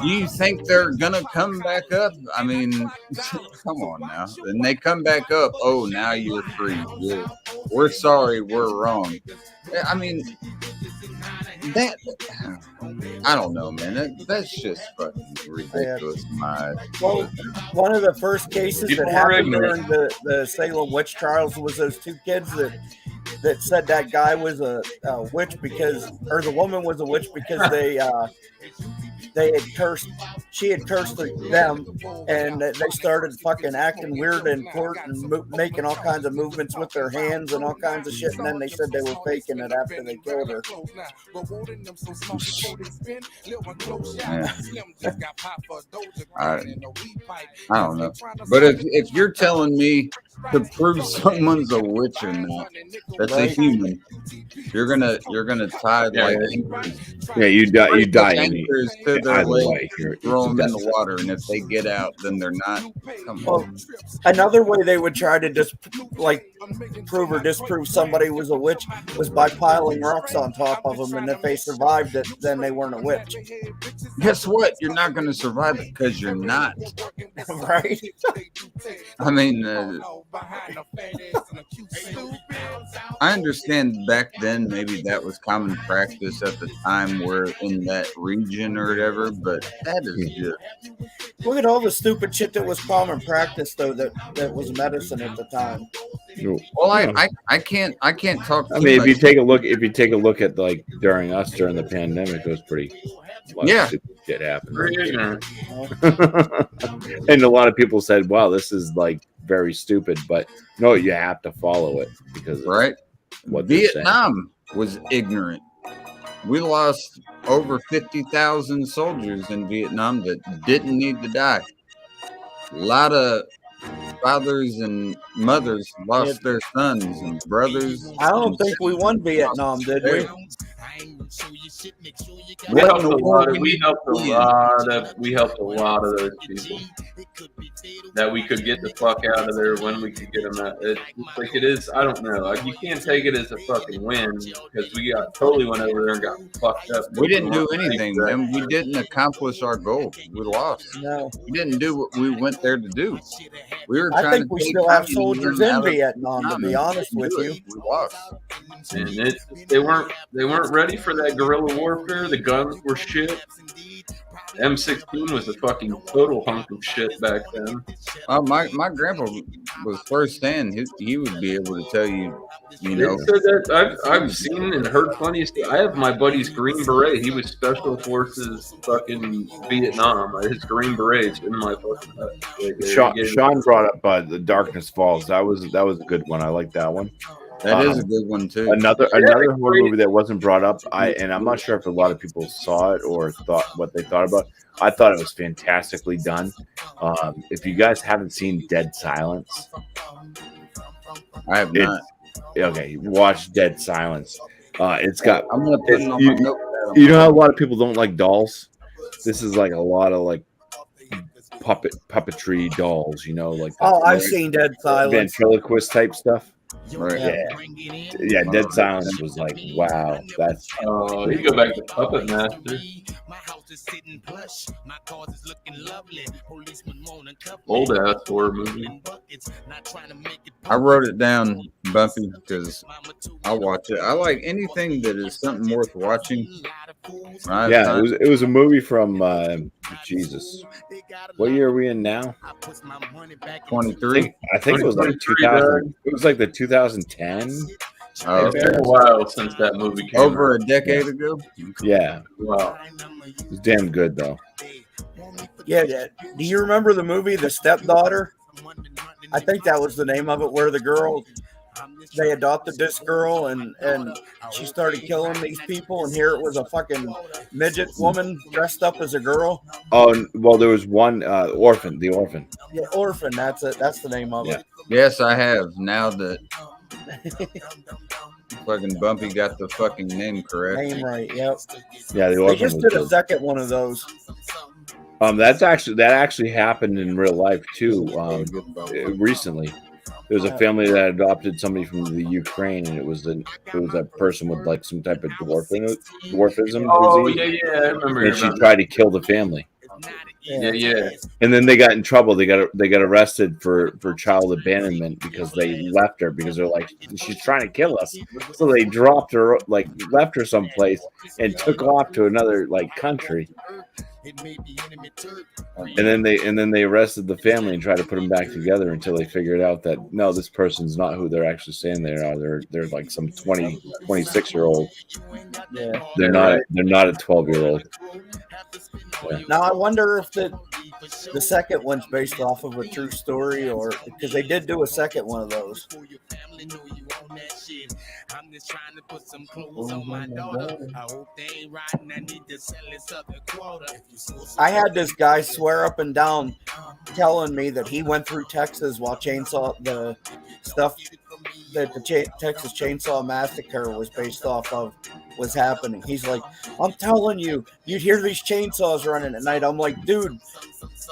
Do you think they're gonna come back up? I mean, come on now. And they come back up. Oh, now you're free. We're sorry, we're wrong. I mean, that I don't know, man. That's just fucking ridiculous. My Well, one of the first cases People that were happened ignorant. during the Salem witch trials was those two kids that said that guy was a witch because, or the woman was a witch because they had cursed, she had cursed them, and they started fucking acting weird in court and making all kinds of movements with their hands and all kinds of shit, and then they said they were faking it after they killed her. I don't know. But if you're telling me to prove someone's a witch or not, that's a human. You're gonna tie like Yeah, you die anchors to their either leg, way. throw them in the water, and if they get out, then they're not. Come Well, on. another way they would try to just like prove or disprove somebody was a witch was by piling rocks on top of them, and if they survived it, then they weren't a witch. Guess what? You're not gonna survive it because you're not. Right? I mean, I understand back then maybe that was common practice at the time where in that region or whatever, but that is just Look at all the stupid shit that was common practice though that was medicine at the time. well. I can't talk. I too mean, if you much. take a look at like during the pandemic, it was pretty. A lot Yeah. of stupid shit happened. Very ignorant. And a lot of people said, "Wow, this is like very stupid," but no, you have to follow it because right? what they're saying. Vietnam was ignorant. We lost over 50,000 soldiers in Vietnam that didn't need to die. A lot of fathers and mothers lost their sons and brothers. I don't think we won Vietnam, did we? We What helped in a the world lot. we We need helped a to be in? lot of those people that we could get the fuck out of there when we could get them out. It's like it is. I don't know. Like, you can't take it as a fucking win because we totally went over there and got fucked up. We didn't do anything, man. We didn't accomplish our goal. We lost. No. We didn't do what we went there to do. We were I trying think we to take still have communism soldiers out in of Vietnam, to Vietnam, be and honest we with didn't you. do it. We lost. And they weren't ready for that guerrilla warfare. The guns were shit. M16 was a fucking total hunk of shit back then. My grandpa was firsthand. He would be able to tell you, you They know. said that I've seen and heard plenty of stuff. I have my buddy's Green Beret. He was Special Forces fucking Vietnam. His Green Beret's in my fucking hut. Sean brought up The Darkness Falls. That was a good one. I like that one. That is a good one too. Another horror movie that wasn't brought up. I'm not sure if a lot of people saw it or thought what they thought about. I thought it was fantastically done. If you guys haven't seen Dead Silence, I have not. Okay, watch Dead Silence. It's got. I'm gonna put it on my notepad. You know how a lot of people don't like dolls. This is like a lot of like puppetry dolls. You know, like Oh, I've seen Dead Silence. ventriloquist type stuff. Right. Yeah. Dead Silence was like, wow, that's. You go back to Puppet Master. Old ass horror movie. I wrote it down, Bumpy, because I watch it. I like anything that is something worth watching. Yeah, it was a movie from Jesus. What year are we in now? 23. I think it was like 2000. It was like the 2010. Oh, It's been a while since that movie came over out. a decade ago. Yeah, Wow. it was damn good though. Yeah, do you remember the movie The Stepdaughter? I think that was the name of it, where the girl, they adopted this girl and she started killing these people, and here it was a fucking midget woman dressed up as a girl. Oh well, there was one orphan. The orphan. Yeah, Orphan, that's it. That's the name of it. Yes, I have. Now that fucking Bumpy got the fucking name correct. Name right, yep. Yeah, the They orphan. just was did a good. second one of those. That actually happened in real life too. Recently, there was a family that adopted somebody from the Ukraine, and it was a person with like some type of dwarfism Oh disease, yeah, I remember. and she tried to kill the family. Yeah. And then they got in trouble. They got arrested for child abandonment because they left her because they're like, she's trying to kill us. So they dropped her, like left her someplace and took off to another like country. And then they arrested the family and tried to put them back together until they figured out that no, this person's not who they're actually saying they are. They're like some 26-year-old. Yeah. They're not a 12-year-old. Yeah. Now I wonder if the second one's based off of a true story, or because they did do a second one of those. I'm just trying to put some clothes on my daughter. I hope they ain't riding. I need to sell this other quota. I had this guy swear up and down telling me that he went through Texas while the stuff that the Texas Chainsaw Massacre was based off of was happening. He's like, I'm telling you, you'd hear these chainsaws running at night. I'm like, dude,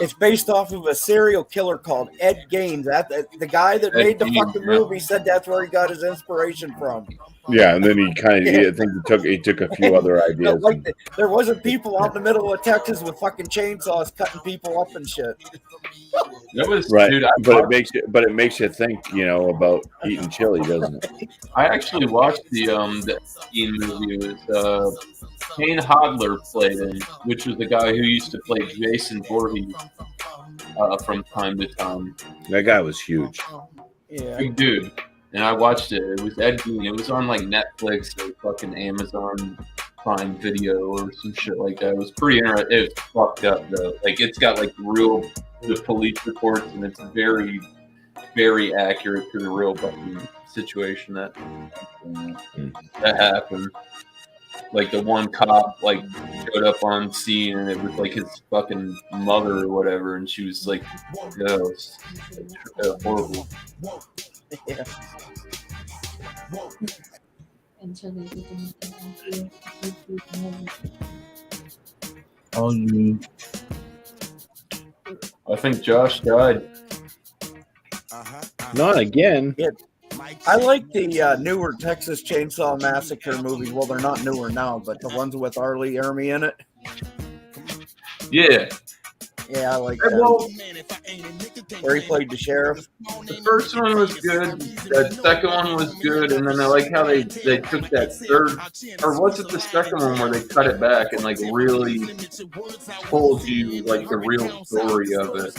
it's based off of a serial killer called Ed Gein. The guy that made the fucking movie said that's where he got his inspiration from. Yeah, and then he kind of, I think he took a few other ideas. Like there wasn't people out in the middle of Texas with fucking chainsaws cutting people up and shit. That was right, dude, but it makes you think, about eating chili, doesn't it? I actually watched the Gein movie. It was Kane Hodler played in, which was the guy who used to play Jason Voorhees from time to time. That guy was huge. Yeah, big dude. And I watched it. It was Ed Gein. It was on like Netflix or fucking Amazon Prime Video or some shit like that. It was pretty interesting. It was fucked up though. Like it's got like the police reports, and it's very, very accurate to the real fucking situation that happened. Like the one cop like showed up on scene, and it was like his fucking mother or whatever, and she was like, "No, it's horrible." Yeah. Until they get them I think Josh died. Not again. Yeah. I like the newer Texas Chainsaw Massacre movies. Well, they're not newer now, but the ones with R. Lee Ermey in it. Yeah. Yeah, I like that. Where he played the sheriff. The first one was good. The second one was good, and then I like how they took that third, or was it the second one where they cut it back and like really told you like the real story of it,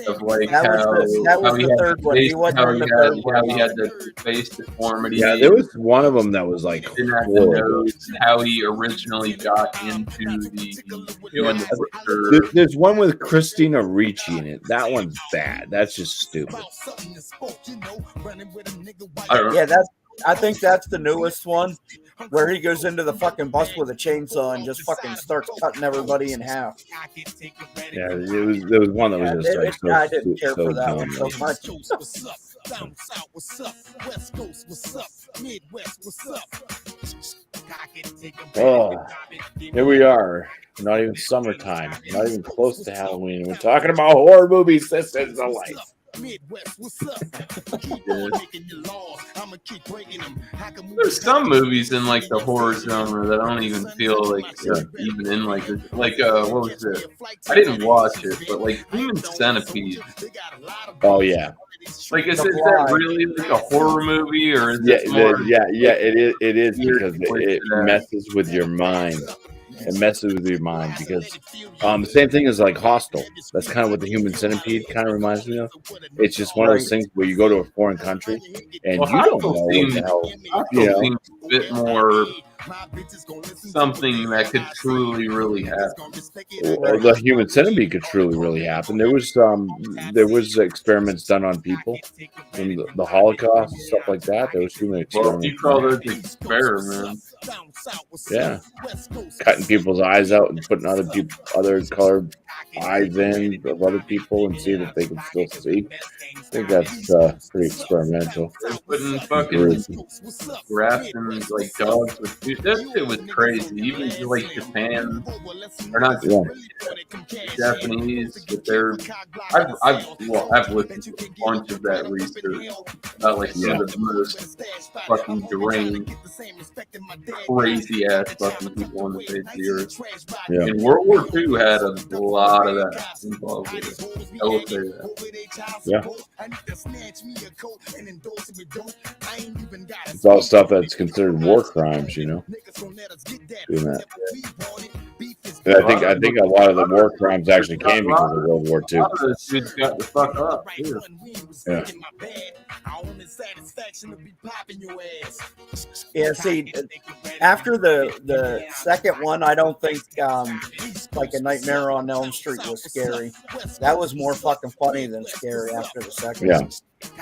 of like how he had the face deformity. Yeah, there was one of them that was like how he originally got into doing the. There's one with Christina Ricci in it. That one's bad. That's just stupid. Yeah, I think that's the newest one, where he goes into the fucking bus with a chainsaw and just fucking starts cutting everybody in half. Yeah, there was one that was just like so, I didn't care so for that dumb. one so much. Down south, what's up? West Coast, what's up? Midwest, what's up? Oh, here we are. Not even summertime. Not even close to Halloween. We're talking about horror movies. This is the life. There's some movies in like the horror genre that I don't even feel like even in like what was it? I didn't watch it, but like Human Centipede. Oh yeah. Like is that really like a horror movie, or is it more? Yeah, it is because it messes with your mind. It messes with your mind because the same thing as like Hostel. That's kind of what the Human Centipede kind of reminds me of. It's just one of those things where you go to a foreign country and you don't know what the hell. Seems a bit more something that could truly really happen. Well, the Human Centipede could truly really happen. There was experiments done on people in the Holocaust and stuff like that. There was human experiments. Well, you call those experiments? Yeah, cutting people's eyes out and putting other colored eyes in of other people and see that they can still see. I think that's pretty experimental. Putting fucking grafting like dogs with dude, that shit was crazy. Even to like Japan or not Japan, Japanese with their I've listened to a bunch of that research about like some of the most fucking deranged, crazy ass fucking people on the face of the earth. Yeah. And World War II had a lot of that involved with it. I will say that. Yeah. It's all stuff that's considered war crimes, you know. Doing that. And I think a lot of the war crimes actually came because of World War II. A lot of those dudes got the fuck up. Too. Yeah. Yeah, see, after the second one, I don't think like A Nightmare on Elm Street was scary. That was more fucking funny than scary after the second Yeah. one.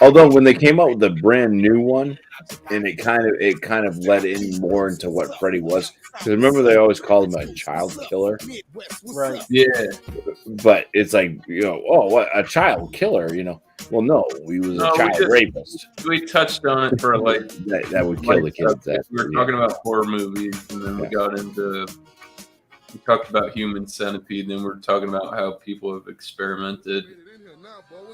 Although when they came out with the brand new one, and it kind of led in more into what Freddy was. Because remember they always called him a child killer, Right? Yeah. but it's like, you know, oh, what, a child killer, you know? Well, no, he was a child rapist. We touched on it for like that would kill the kids. That we were talking about horror movies, and then we got into we talked about Human Centipede, and then we're talking about how people have experimented,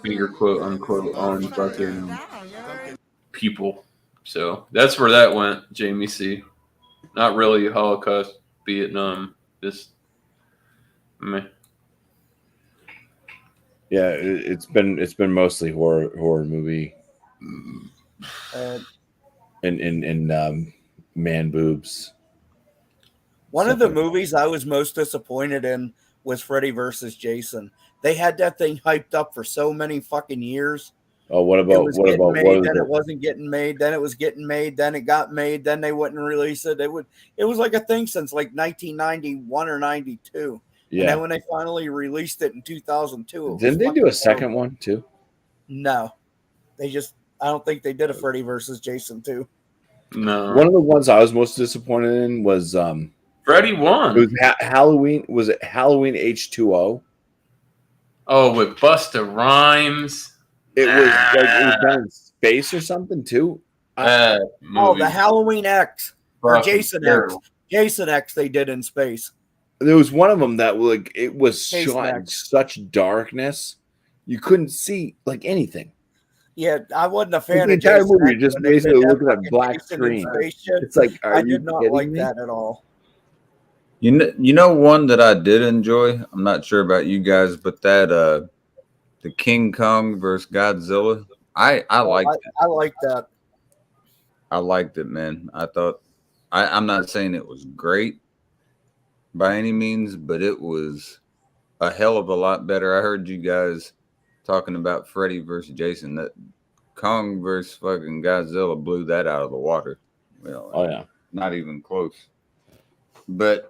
finger quote unquote, on fucking people. So that's where that went, Jamie C. Not really Holocaust, Vietnam, just meh. Yeah, it's been mostly horror movie, and man boobs. One of the movies I was most disappointed in was Freddy versus Jason. They had that thing hyped up for so many fucking years. Oh, what about Then it wasn't getting made. Then it was getting made. Then it got made. Then they wouldn't release it. It was like a thing since like 1991 or 92. Yeah. And then when they finally released it in 2002, Didn't they do a second one too? No, I don't think they did a Freddy versus Jason 2. No. One of the ones I was most disappointed in was Freddy won. It was Halloween. Was it Halloween H2O? Oh, with Busta Rhymes. It was like it was done in space or something too. The Halloween X or Jason X. Jason X they did in space. There was one of them that like it was Space shot in Max. such darkness you couldn't see like anything. Yeah, I wasn't a fan The of entire Jason movie, X you're just when they did basically that looking at fucking black Jason in screen. space shit. It's like, are I you did not kidding like me? that at all. You know one that I did enjoy. I'm not sure about you guys, but that the King Kong versus Godzilla. I liked it. I like that. I liked it, man. I thought I'm not saying it was great by any means, but it was a hell of a lot better. I heard you guys talking about Freddy versus Jason. That Kong versus fucking Godzilla blew that out of the water. Well, Oh yeah. not even close. But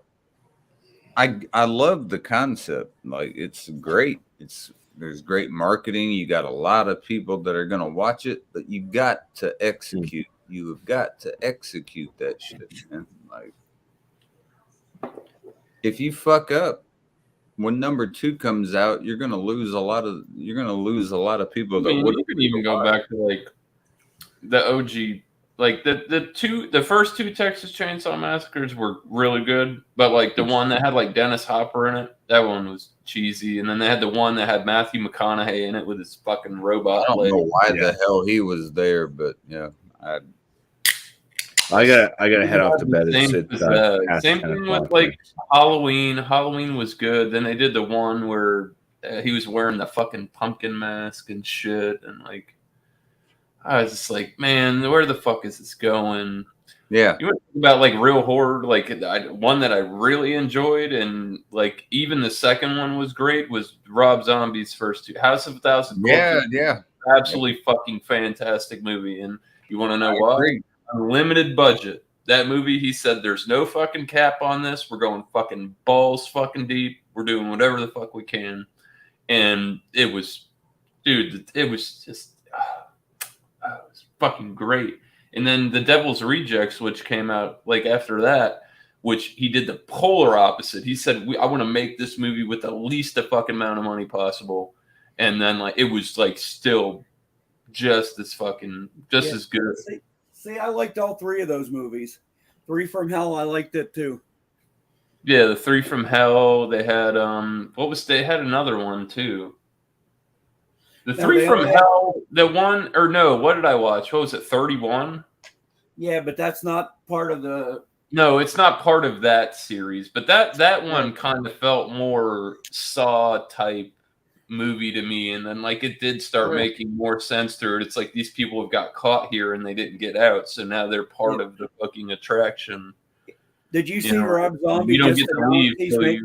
I love the concept. Like it's great. There's great marketing. You got a lot of people that are gonna watch it, but you got to execute. You have got to execute that shit, man. Like if you fuck up when number 2 comes out, you're gonna lose a lot of people that would. You could even go back to like the OG, like the first 2 Texas Chainsaw Massacres were really good, but like the one that had like Dennis Hopper in it, that one was cheesy, and then they had the one that had Matthew McConaughey in it with his fucking robot. I don't know why the hell he was there, but yeah, I gotta head off to bed. Same thing with like Halloween. Halloween was good. Then they did the one where he was wearing the fucking pumpkin mask and shit, and like I was just like, man, where the fuck is this going? Yeah. You want to talk about like real horror, like one that I really enjoyed, and like even the second one was great. Was Rob Zombie's first 2, House of a Thousand Corpses. Yeah. Absolutely fucking fantastic movie, and you want to know why? Unlimited budget. That movie, he said, there's no fucking cap on this. We're going fucking balls fucking deep. We're doing whatever the fuck we can, and it was, dude, it was just. It was fucking great. And then The Devil's Rejects, which came out like after that, which he did the polar opposite. He said, I want to make this movie with the least the fucking amount of money possible. And then like it was like still just as fucking as good. See, I liked all three of those movies. Three from Hell, I liked it too. Yeah, the Three from Hell. They had they had another one too. The Three from Hell, the one or no, what did I watch? What was it, 31? Yeah, but that's not part of the. No, it's not part of that series, but that one kind of felt more Saw type movie to me, and then like it did start making more sense through it. It's like these people have got caught here and they didn't get out, so now they're part of the fucking attraction. Did you see Rob Zombie? You don't get to leave.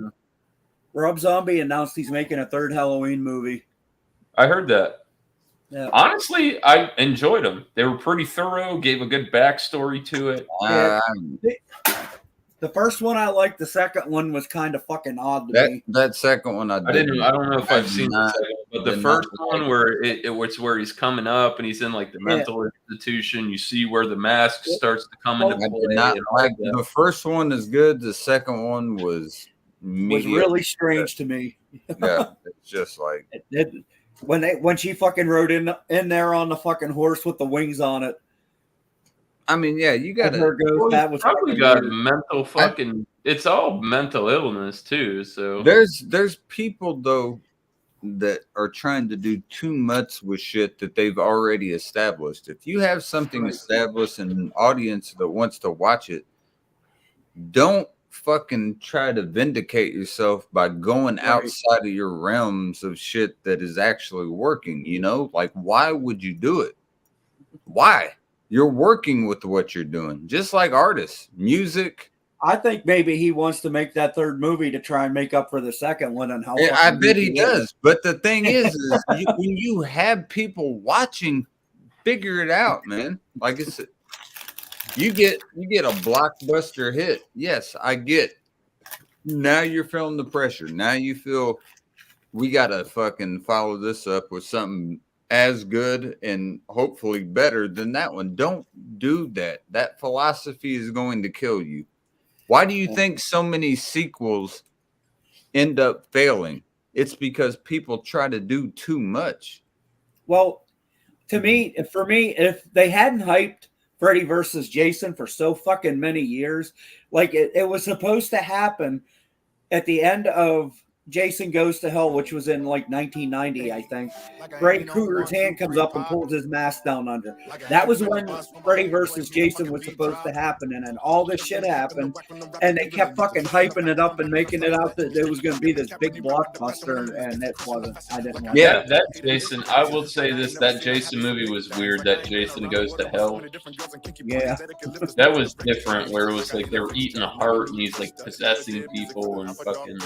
Rob Zombie announced he's making a third Halloween movie. I heard that. Yeah. Honestly, I enjoyed them. They were pretty thorough, gave a good backstory to it. The first one I liked. The second one was kind of fucking odd to me. That second one I don't know if I've seen the second, but the first one where it's where he's coming up and he's in like the mental institution. You see where the mask starts to come into play. The first one is good. The second one was really strange to me. Yeah, it's just like when she fucking rode in there on the fucking horse with the wings on it. I mean, yeah, you got to. That was probably got mental fucking. It's all mental illness too. So there's people though that are trying to do too much with shit that they've already established. If you have something established and an audience that wants to watch it, don't fucking try to vindicate yourself by going outside of your realms of shit that is actually working. You know, like why would you do it? Why? You're working with what you're doing, just like artists, music. I think maybe he wants to make that third movie to try and make up for the second one and how. Yeah, I bet he does. But the thing is when you have people watching, figure it out, man. Like it's you get a blockbuster hit. Yes, I get. Now you're feeling the pressure. Now you feel we gotta fucking follow this up with something as good and hopefully better than that one. Don't do that. That philosophy is going to kill you. Why do you think so many sequels end up failing? It's because people try to do too much. Well, for me, if they hadn't hyped Freddy versus Jason for so fucking many years, like it was supposed to happen at the end of Jason Goes to Hell, which was in like 1990, I think. Freddy Krueger's hand comes up and pulls his mask down under. That was when Freddy versus Jason was supposed to happen, and then all this shit happened, and they kept fucking hyping it up and making it out that it was going to be this big blockbuster, and it wasn't. I didn't like that Jason, I will say this, that Jason movie was weird, that Jason Goes to Hell. Yeah. That was different, where it was like they were eating a heart, and he's like possessing people, and fucking,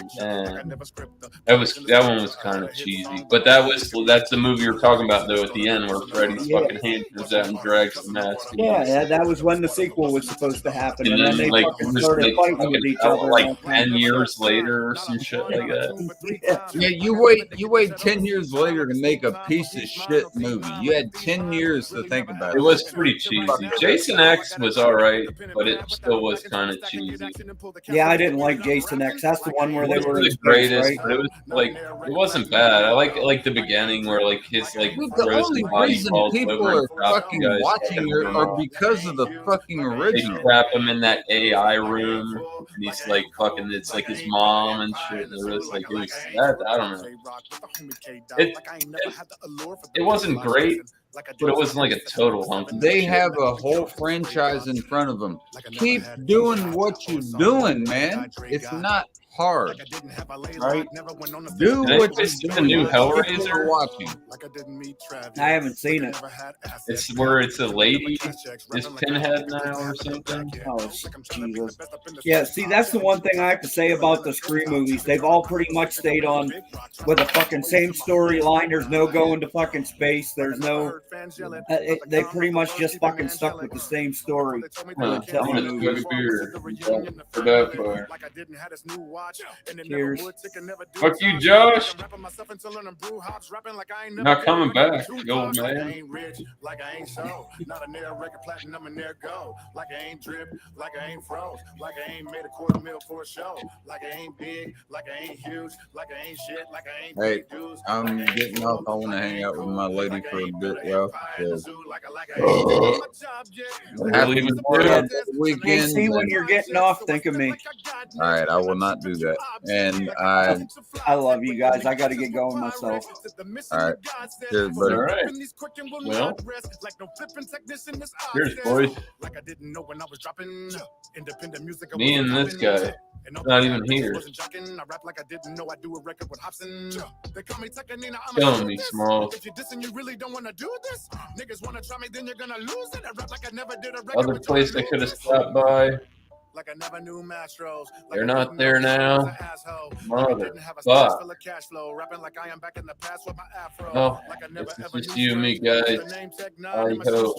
that one was kind of cheesy, but that's the movie you're talking about though at the end where Freddy's fucking hand comes out and drags the mask. Yeah, that was when the sequel was supposed to happen, and then they like fucking started fighting with each other. Like 10 years later or some shit like that. Yeah, you wait 10 years later to make a piece of shit movie. You had 10 years to think about it. It was pretty cheesy. Jason X was all right, but it still was kind of cheesy. Yeah, I didn't like Jason X. That's the one where they were the greatest. Right? But it was like it wasn't bad. I like the beginning where like his like the only reason people are fucking watching are because of the fucking original. They trap him in that AI room. And he's like fucking. It's like his mom and shit. And it was like it was that. I don't know. It wasn't great. But it wasn't like a total hunk. They have a whole franchise in front of them. Keep doing what you're doing, man. It's not hard, right? Do what you're doing. The new Hellraiser watching. I haven't seen it. It's where it's a lady is Pinhead now or something. Oh, Jesus. Yeah, see, that's the one thing I have to say about the Scream movies. They've all pretty much stayed on with a fucking same storyline. There's no going to fucking space. There's no. They pretty much just fucking stuck with the same story. Cheers. Fuck you, Josh. Not coming back, you old man. Like I ain't so, not a near record platinum and there go. Like I ain't drip, like I ain't froze, like I ain't made $250,000 for a show. Like I ain't big, like I ain't huge, like I ain't shit, like I ain't Hey, big dudes. I'm getting off. I want to hang out with my lady for a bit, Ralph. Happy weekend. See, when you're getting off, think of me. All right, I will not do that. And I love you guys. I got to get going myself. all right, cheers, buddy. All right. Well, cheers, boys. Like I didn't know when I was dropping independent music. Me and this guy, not even here. I rap like I didn't know I do a record with Hobson. They call me Tekanina. Killing me, Smalls. If you're dissing, you really don't want to do this. Niggas want to try me, then you're gonna lose it. I rap like I never did a record. Other place I could have stopped by. Like I never knew Mastros. They're not there now. Mother fuck. fuck. Oh, it's just you and me, guys. I hope.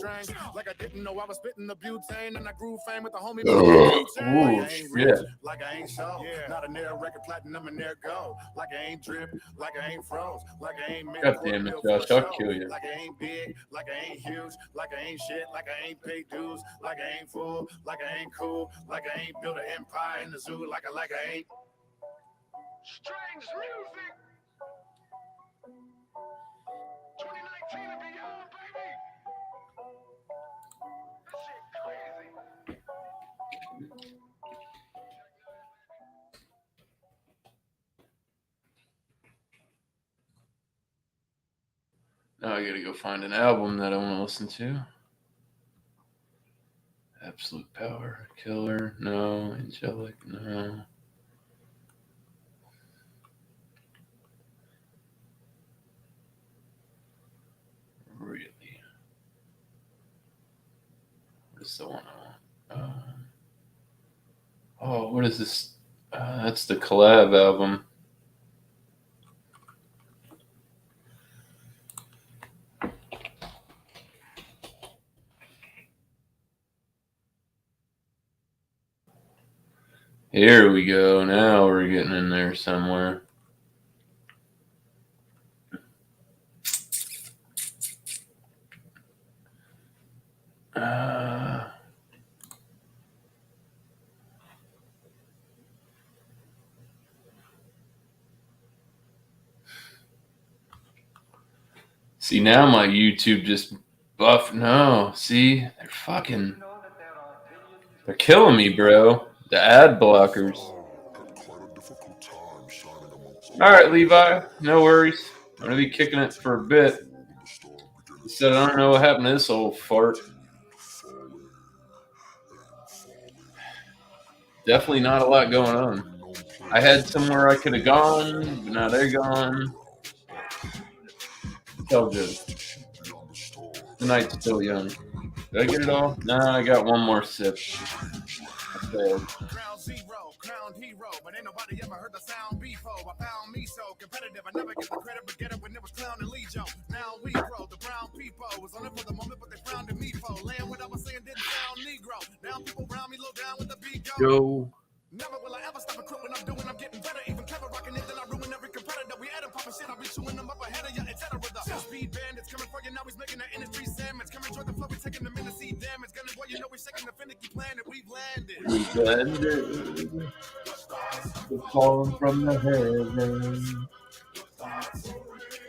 Like I didn't know I was spitting the butane and I grew fame with the homie. Ooh, shit. Like I ain't so, not a near record platinum and there go. Like I ain't drip, like I ain't froze, like I ain't made God damn it, Josh, I'll kill you. Like I ain't big, like I ain't huge, like I ain't shit, like I ain't paid dues, like I ain't full, like I ain't cool, like I ain't built an empire in the zoo, like I ain't. Strange music. 2019 and beyond, baby. That shit crazy. Now I gotta go find an album that I want to listen to. Absolute Power, Killer, no. Angelic, no. Really? What is the one I want? Oh, what is this? That's the collab album. Here we go. Now we're getting in there somewhere. See, now my YouTube just buffed. No, see, they're killing me, bro. The ad blockers. All right, Levi, no worries. I'm gonna be kicking it for a bit. He said, I don't know what happened to this old fart. Definitely not a lot going on. I had somewhere I could have gone, but now they're gone. It's all good. The night's still young. Did I get it all? Nah, I got one more sip. Ground zero, crowned hero, but ain't nobody ever heard the sound before. I found me so competitive, I never get the credit, but get it when it was Clown and Lee Joe. Now we grow, the brown people was on it for the moment, but they frowned at me for land what I was saying didn't sound Negro. Now people around me low down with the beat go. Never will I ever stop a quit when I'm doing, I'm getting better. Even clever rocking it, then I ruin every competitor. We at him popping shit, I'll be chewing them up ahead of you, etc. The speed bandits coming for you, now he's making the industry sandwich. Come enjoy the flow, we taking them in to see damage. Gunning boy, you know we're shaking the finicky planet, we've landed. We landed. We're falling from the heavens.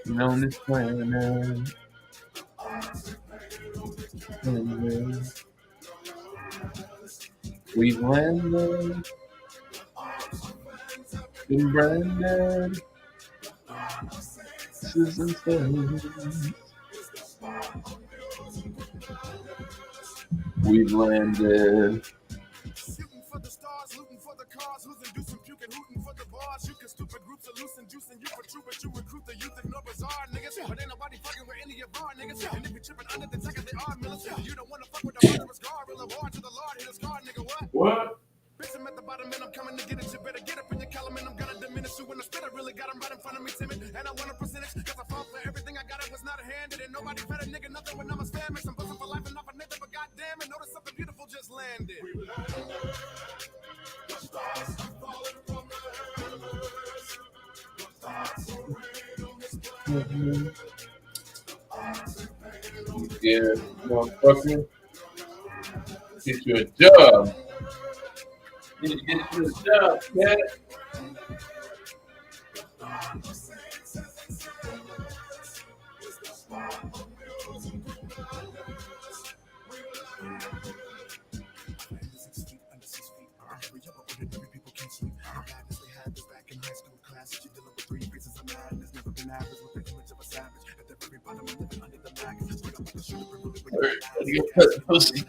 Known as planet. We've landed. Been branded. Season 7. We've landed. Shooting for the stars, looting for the cars, who's inducing, puking, hooting for the bars. You can stupid groups of loose and juicing, you for true, but you recruit the youth, ignore bizarre niggas. But ain't nobody fucking with any of our niggas. And if you tripping under the jacket, they are military. You don't want to fuck with the murderous guard, real war to the Lord, hit his guard, nigga, what? What? Bitch, I'm at the bottom and I'm coming to get it. You better get up in your column and I'm gonna diminish you when I spit. I really got him right in front of me, timid. And I want a percentage, cause I fought for everything I got. It was not a handed and nobody fed a nigga nothing when I'm a spam. I'm busting for life and not for nothing, but goddamn it, notice something beautiful just landed. The stars are falling from the heavens. Yeah, motherfucker. Get you a job. Need to get you a job, cat. Pussy.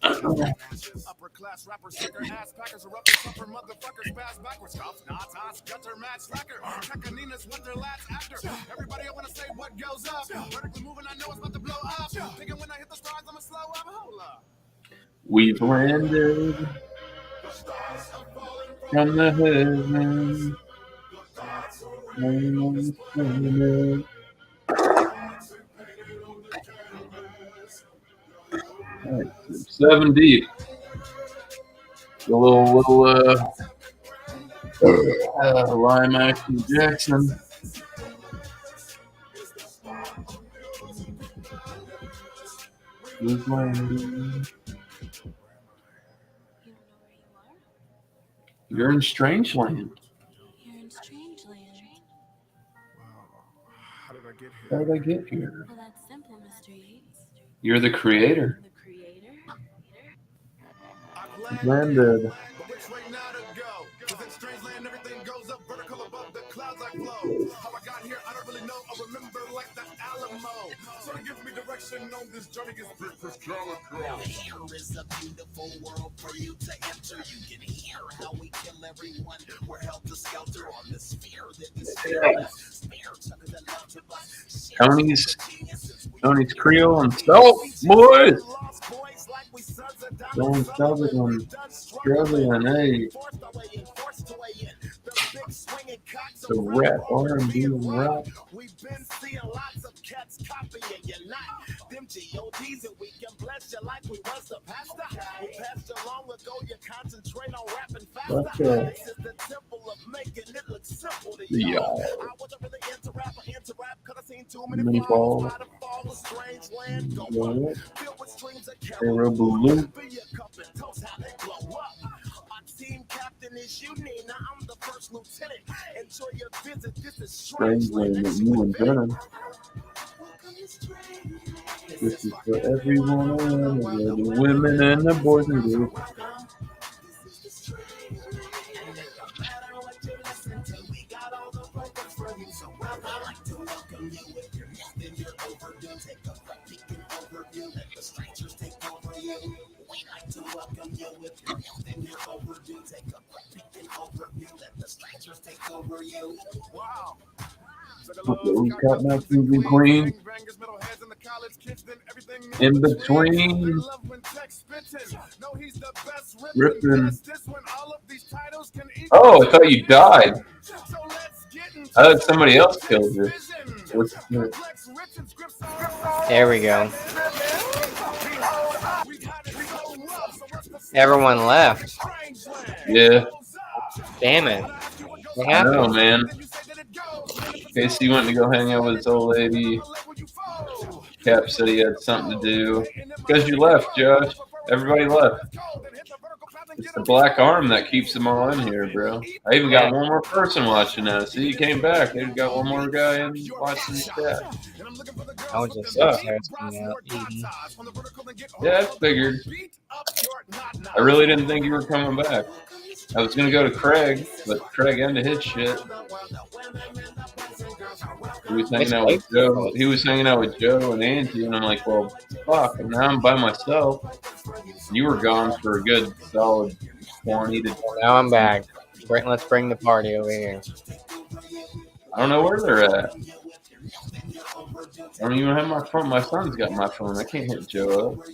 Upper class rappers, sticker ass packers, are up to supper, motherfuckers, pass backwards, cops, knots, ass, gutter, match, slacker, Tekanina's with their last actor. Everybody, I wanna say what goes up. Vertically moving, I know it's about to blow up. Thinking when I hit the stars, I'ma slow up. Hold up. We've landed from the heavens. All right, 7 deep. A little Lime Action Jackson. We've landed. You're in Strange Land. How did I get here? Well, that's simple, Mr. Yates. You're the creator. Landed. On this journey is breakfast Now here is a beautiful world for you to enter. You can hear how we kill everyone. We're helter skelter on the sphere that is Tony's Creole and Salt Boys. Don't stop it on Australian, hey. The rap, R&B and rock. We've been seeing lots of cats copying you, not them GODs, and we can bless you like we was the pastor. We passed you long ago, you concentrate on rapping faster. This is the temple of making it look simple to you. I wasn't really into rap cause I seen too many falls by the fall of strange land. Go up, filled with streams of carol. Be a cup and toast, how they blow up. Our team captain is you, Nina. I'm the first lieutenant. Enjoy your visit. This is Strange Land with you and Venom. This is for everyone, the women and the boys and girls. Wow. We got my TV queen. In between. Ripping. Oh, I thought you died. I thought somebody else killed you. There we go. Everyone left. Yeah. Damn it. What I happened? know, man. Casey went to go hang out with his old lady. Cap said he had something to do. Because you left, Josh. Everybody left. It's the black arm that keeps them all in here, bro. I even got one more person watching now. See, you came back. They got one more guy in watching the chat. I was just eating. Yeah, I figured. I really didn't think you were coming back. I was gonna go to Craig, but Craig ended his shit. He was hanging out with Joe. He was hanging out with Joe and Angie, and I'm like, well, fuck. And now I'm by myself. You were gone for a good solid 20 to. Now I'm back. Let's bring the party over here. I don't know where they're at. I don't even have my phone. My son's got my phone. I can't hit Joe up.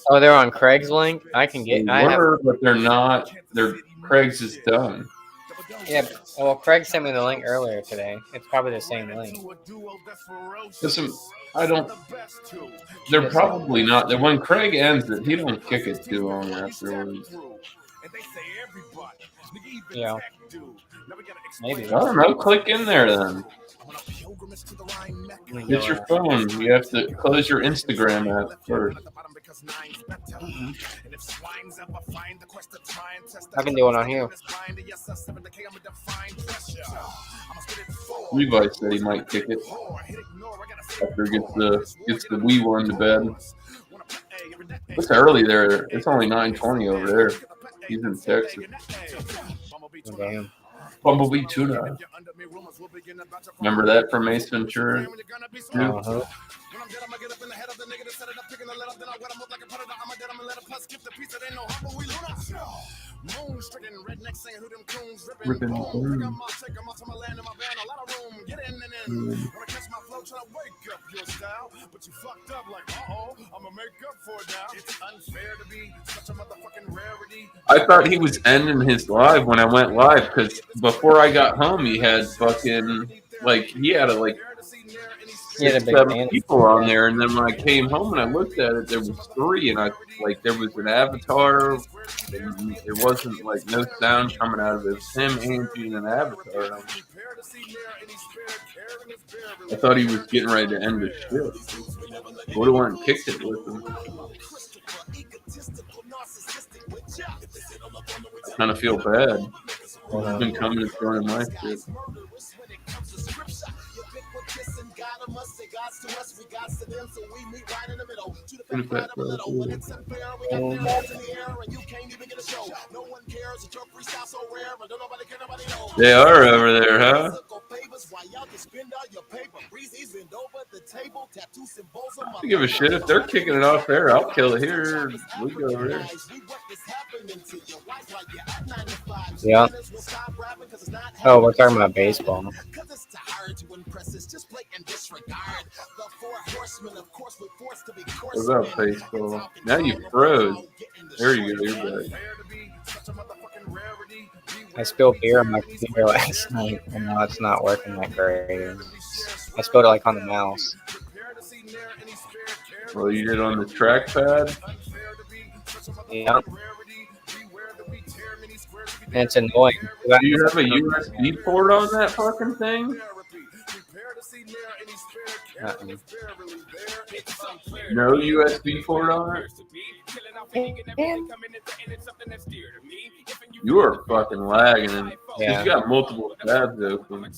Oh, they're on Craig's link? I can get. They were, but they're not. Craig's is done. Yeah, well, Craig sent me the link earlier today. It's probably the same link. Listen, I don't. They're probably not. When Craig ends it, he don't kick it too long afterwards. Yeah. Maybe. I don't know. Click in there then. Get your phone. You have to close your Instagram app first. I can do it on here. Levi said he might kick it after he gets the wee one to bed. It's early there. It's only 9:20 over there. He's in Texas. Damn. Bumblebee Tuna. Remember that from Ace Ventura? Uh-huh. Ripping. I thought he was ending his live when I went live because before I got home, he had fucking he had a big 7 people on there, and then when I came home and I looked at it, there was 3, and there was an avatar, and there wasn't no sound coming out of it. It was him, Angie, and an avatar. And I thought he was getting ready to end his shit. Would have went and kicked it with him. I kind of feel bad. He's been coming and throwing my shit. They are over there, huh? I give a shit if they're kicking it off there. I'll kill it here. We go over there. Yeah. Oh, we're talking about baseball. What about baseball? Now you froze. There you go. You're back. I spilled beer on my computer last night, and now it's not working that great. I spilled it on the mouse. Well, you did on the trackpad? Yeah. And it's annoying. Do you have a USB port on that fucking thing? No USB port on it? You are fucking lagging. Yeah. You got multiple tabs open.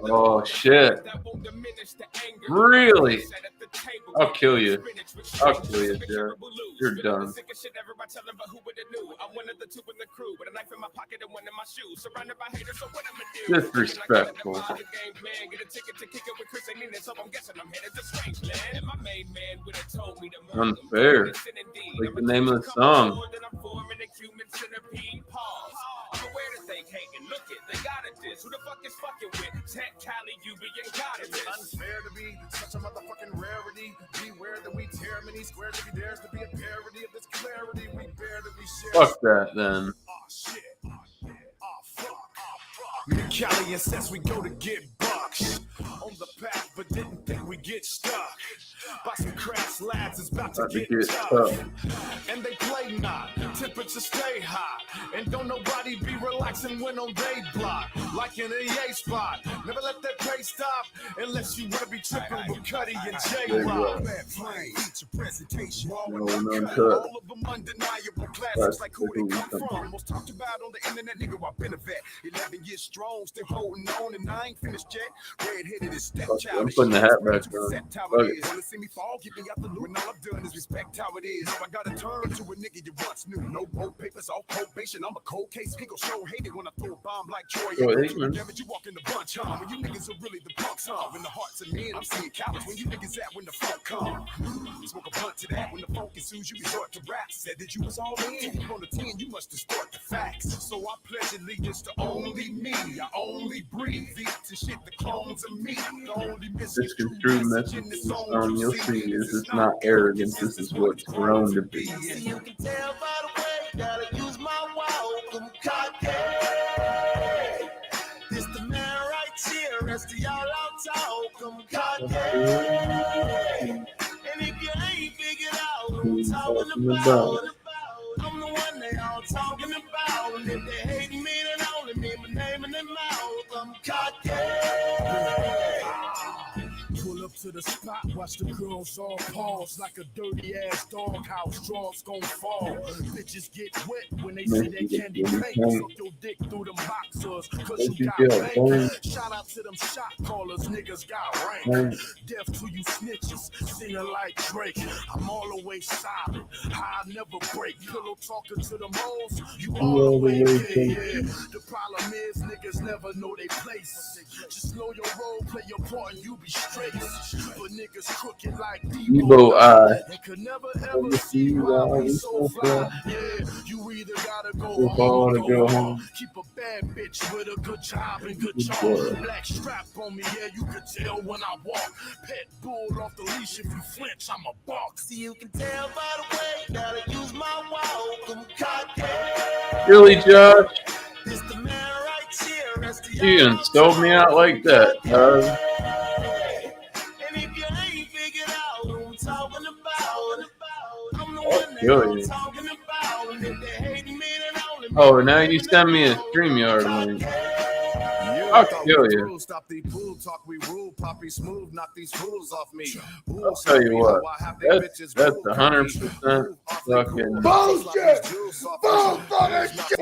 Oh shit. Really? I'll kill you. I'll kill you, Jared. You're done. Disrespectful. Unfair. Like the name of the song. Who the fuck is fucking with Tech Cali, you being got it. It's unfair to be such a motherfucking rarity. Beware that we tear many squares if he dares to be a parody of this clarity. We bear to be shared. Fuck that then. Oh shit. Oh fuck. Me and Cali and says we go to get bucks on the path, but didn't think we get stuck. By some crass lads is about to get tough. And they play not, temperature stay hot. And don't nobody be relaxing when on day block. Like in a EA spot, never let that pace stop. Unless you wanna be tripping with Cuddy and J-Rock. Presentation. All of them undeniable classics like who they come from. Most talked about on the internet, nigga, I've been a vet. 11 years strong, still holding on, and I ain't finished yet. Red-headed is stepchild. I'm putting the hat back on. See me fall, get me out the loop, and all I've done is respect how it is. Now I gotta turn to a nigga you once knew. No more papers, all probation. I'm a cold case. He gon' show hated when I throw a bomb like Troy. Damage, you walk in the bunch, huh? When you niggas are really the punks, huh? In the hearts of men, I'm seeing cowards. When you niggas at when the funk come. Smoke a blunt to that when the funk ensues. You resort to rap. Said that you was all in. On the 10, you must distort the facts. So I pledge allegiance to only me. I only breathe. To shit the clones of me. The only misconstrued message in this song you'll see is it's not arrogance. This is what's grown to be. You can tell by the way, gotta use my welcome cocktail. This the man right here. rest of y'all out talk, I'm cocky. And if you ain't figured out what I'm talking about, I'm the one they all talking about. And if they hate me, then only me, my name in their mouth, I'm cocky. Pull up to the spot, watch the girls all pause like a dirty ass doghouse. Drawers gon' fall. Bitches get wet when they see that candy paint. Suck your dick through them boxers, cause you got pain. Shout out to them shot callers, niggas got rank. Death to you snitches, singing like Drake. I'm always solid, I never break. Pillow talking to them hoes, you always yeah. The problem is niggas never know they place. Just know your role, play your part, and you be straight. But niggas crooked like Debo, they could never ever see why we so fly. Yeah, you either gotta go home or go home. Keep a bad bitch with a good job and good charm. Black strap on me, yeah, you can tell when I walk. Pet bull off the leash, if you flinch, I'm a bark. See, you can tell by the way that I use my walk. I'm cocky. Really, Josh? This the man right here. Rest of You done sold me out like that, dog. And if you ain't figured out what I'm talking about, I'm the I'll one that kill I'm you. talking about. And if they hate me, then only me. Oh, now you send me a StreamYard link. I'll kill you. Stop the pool talk, we rule. Poppy smooth, knock these fools off me. I'll tell you what. That's 100% fucking Bullshit! Bullshit!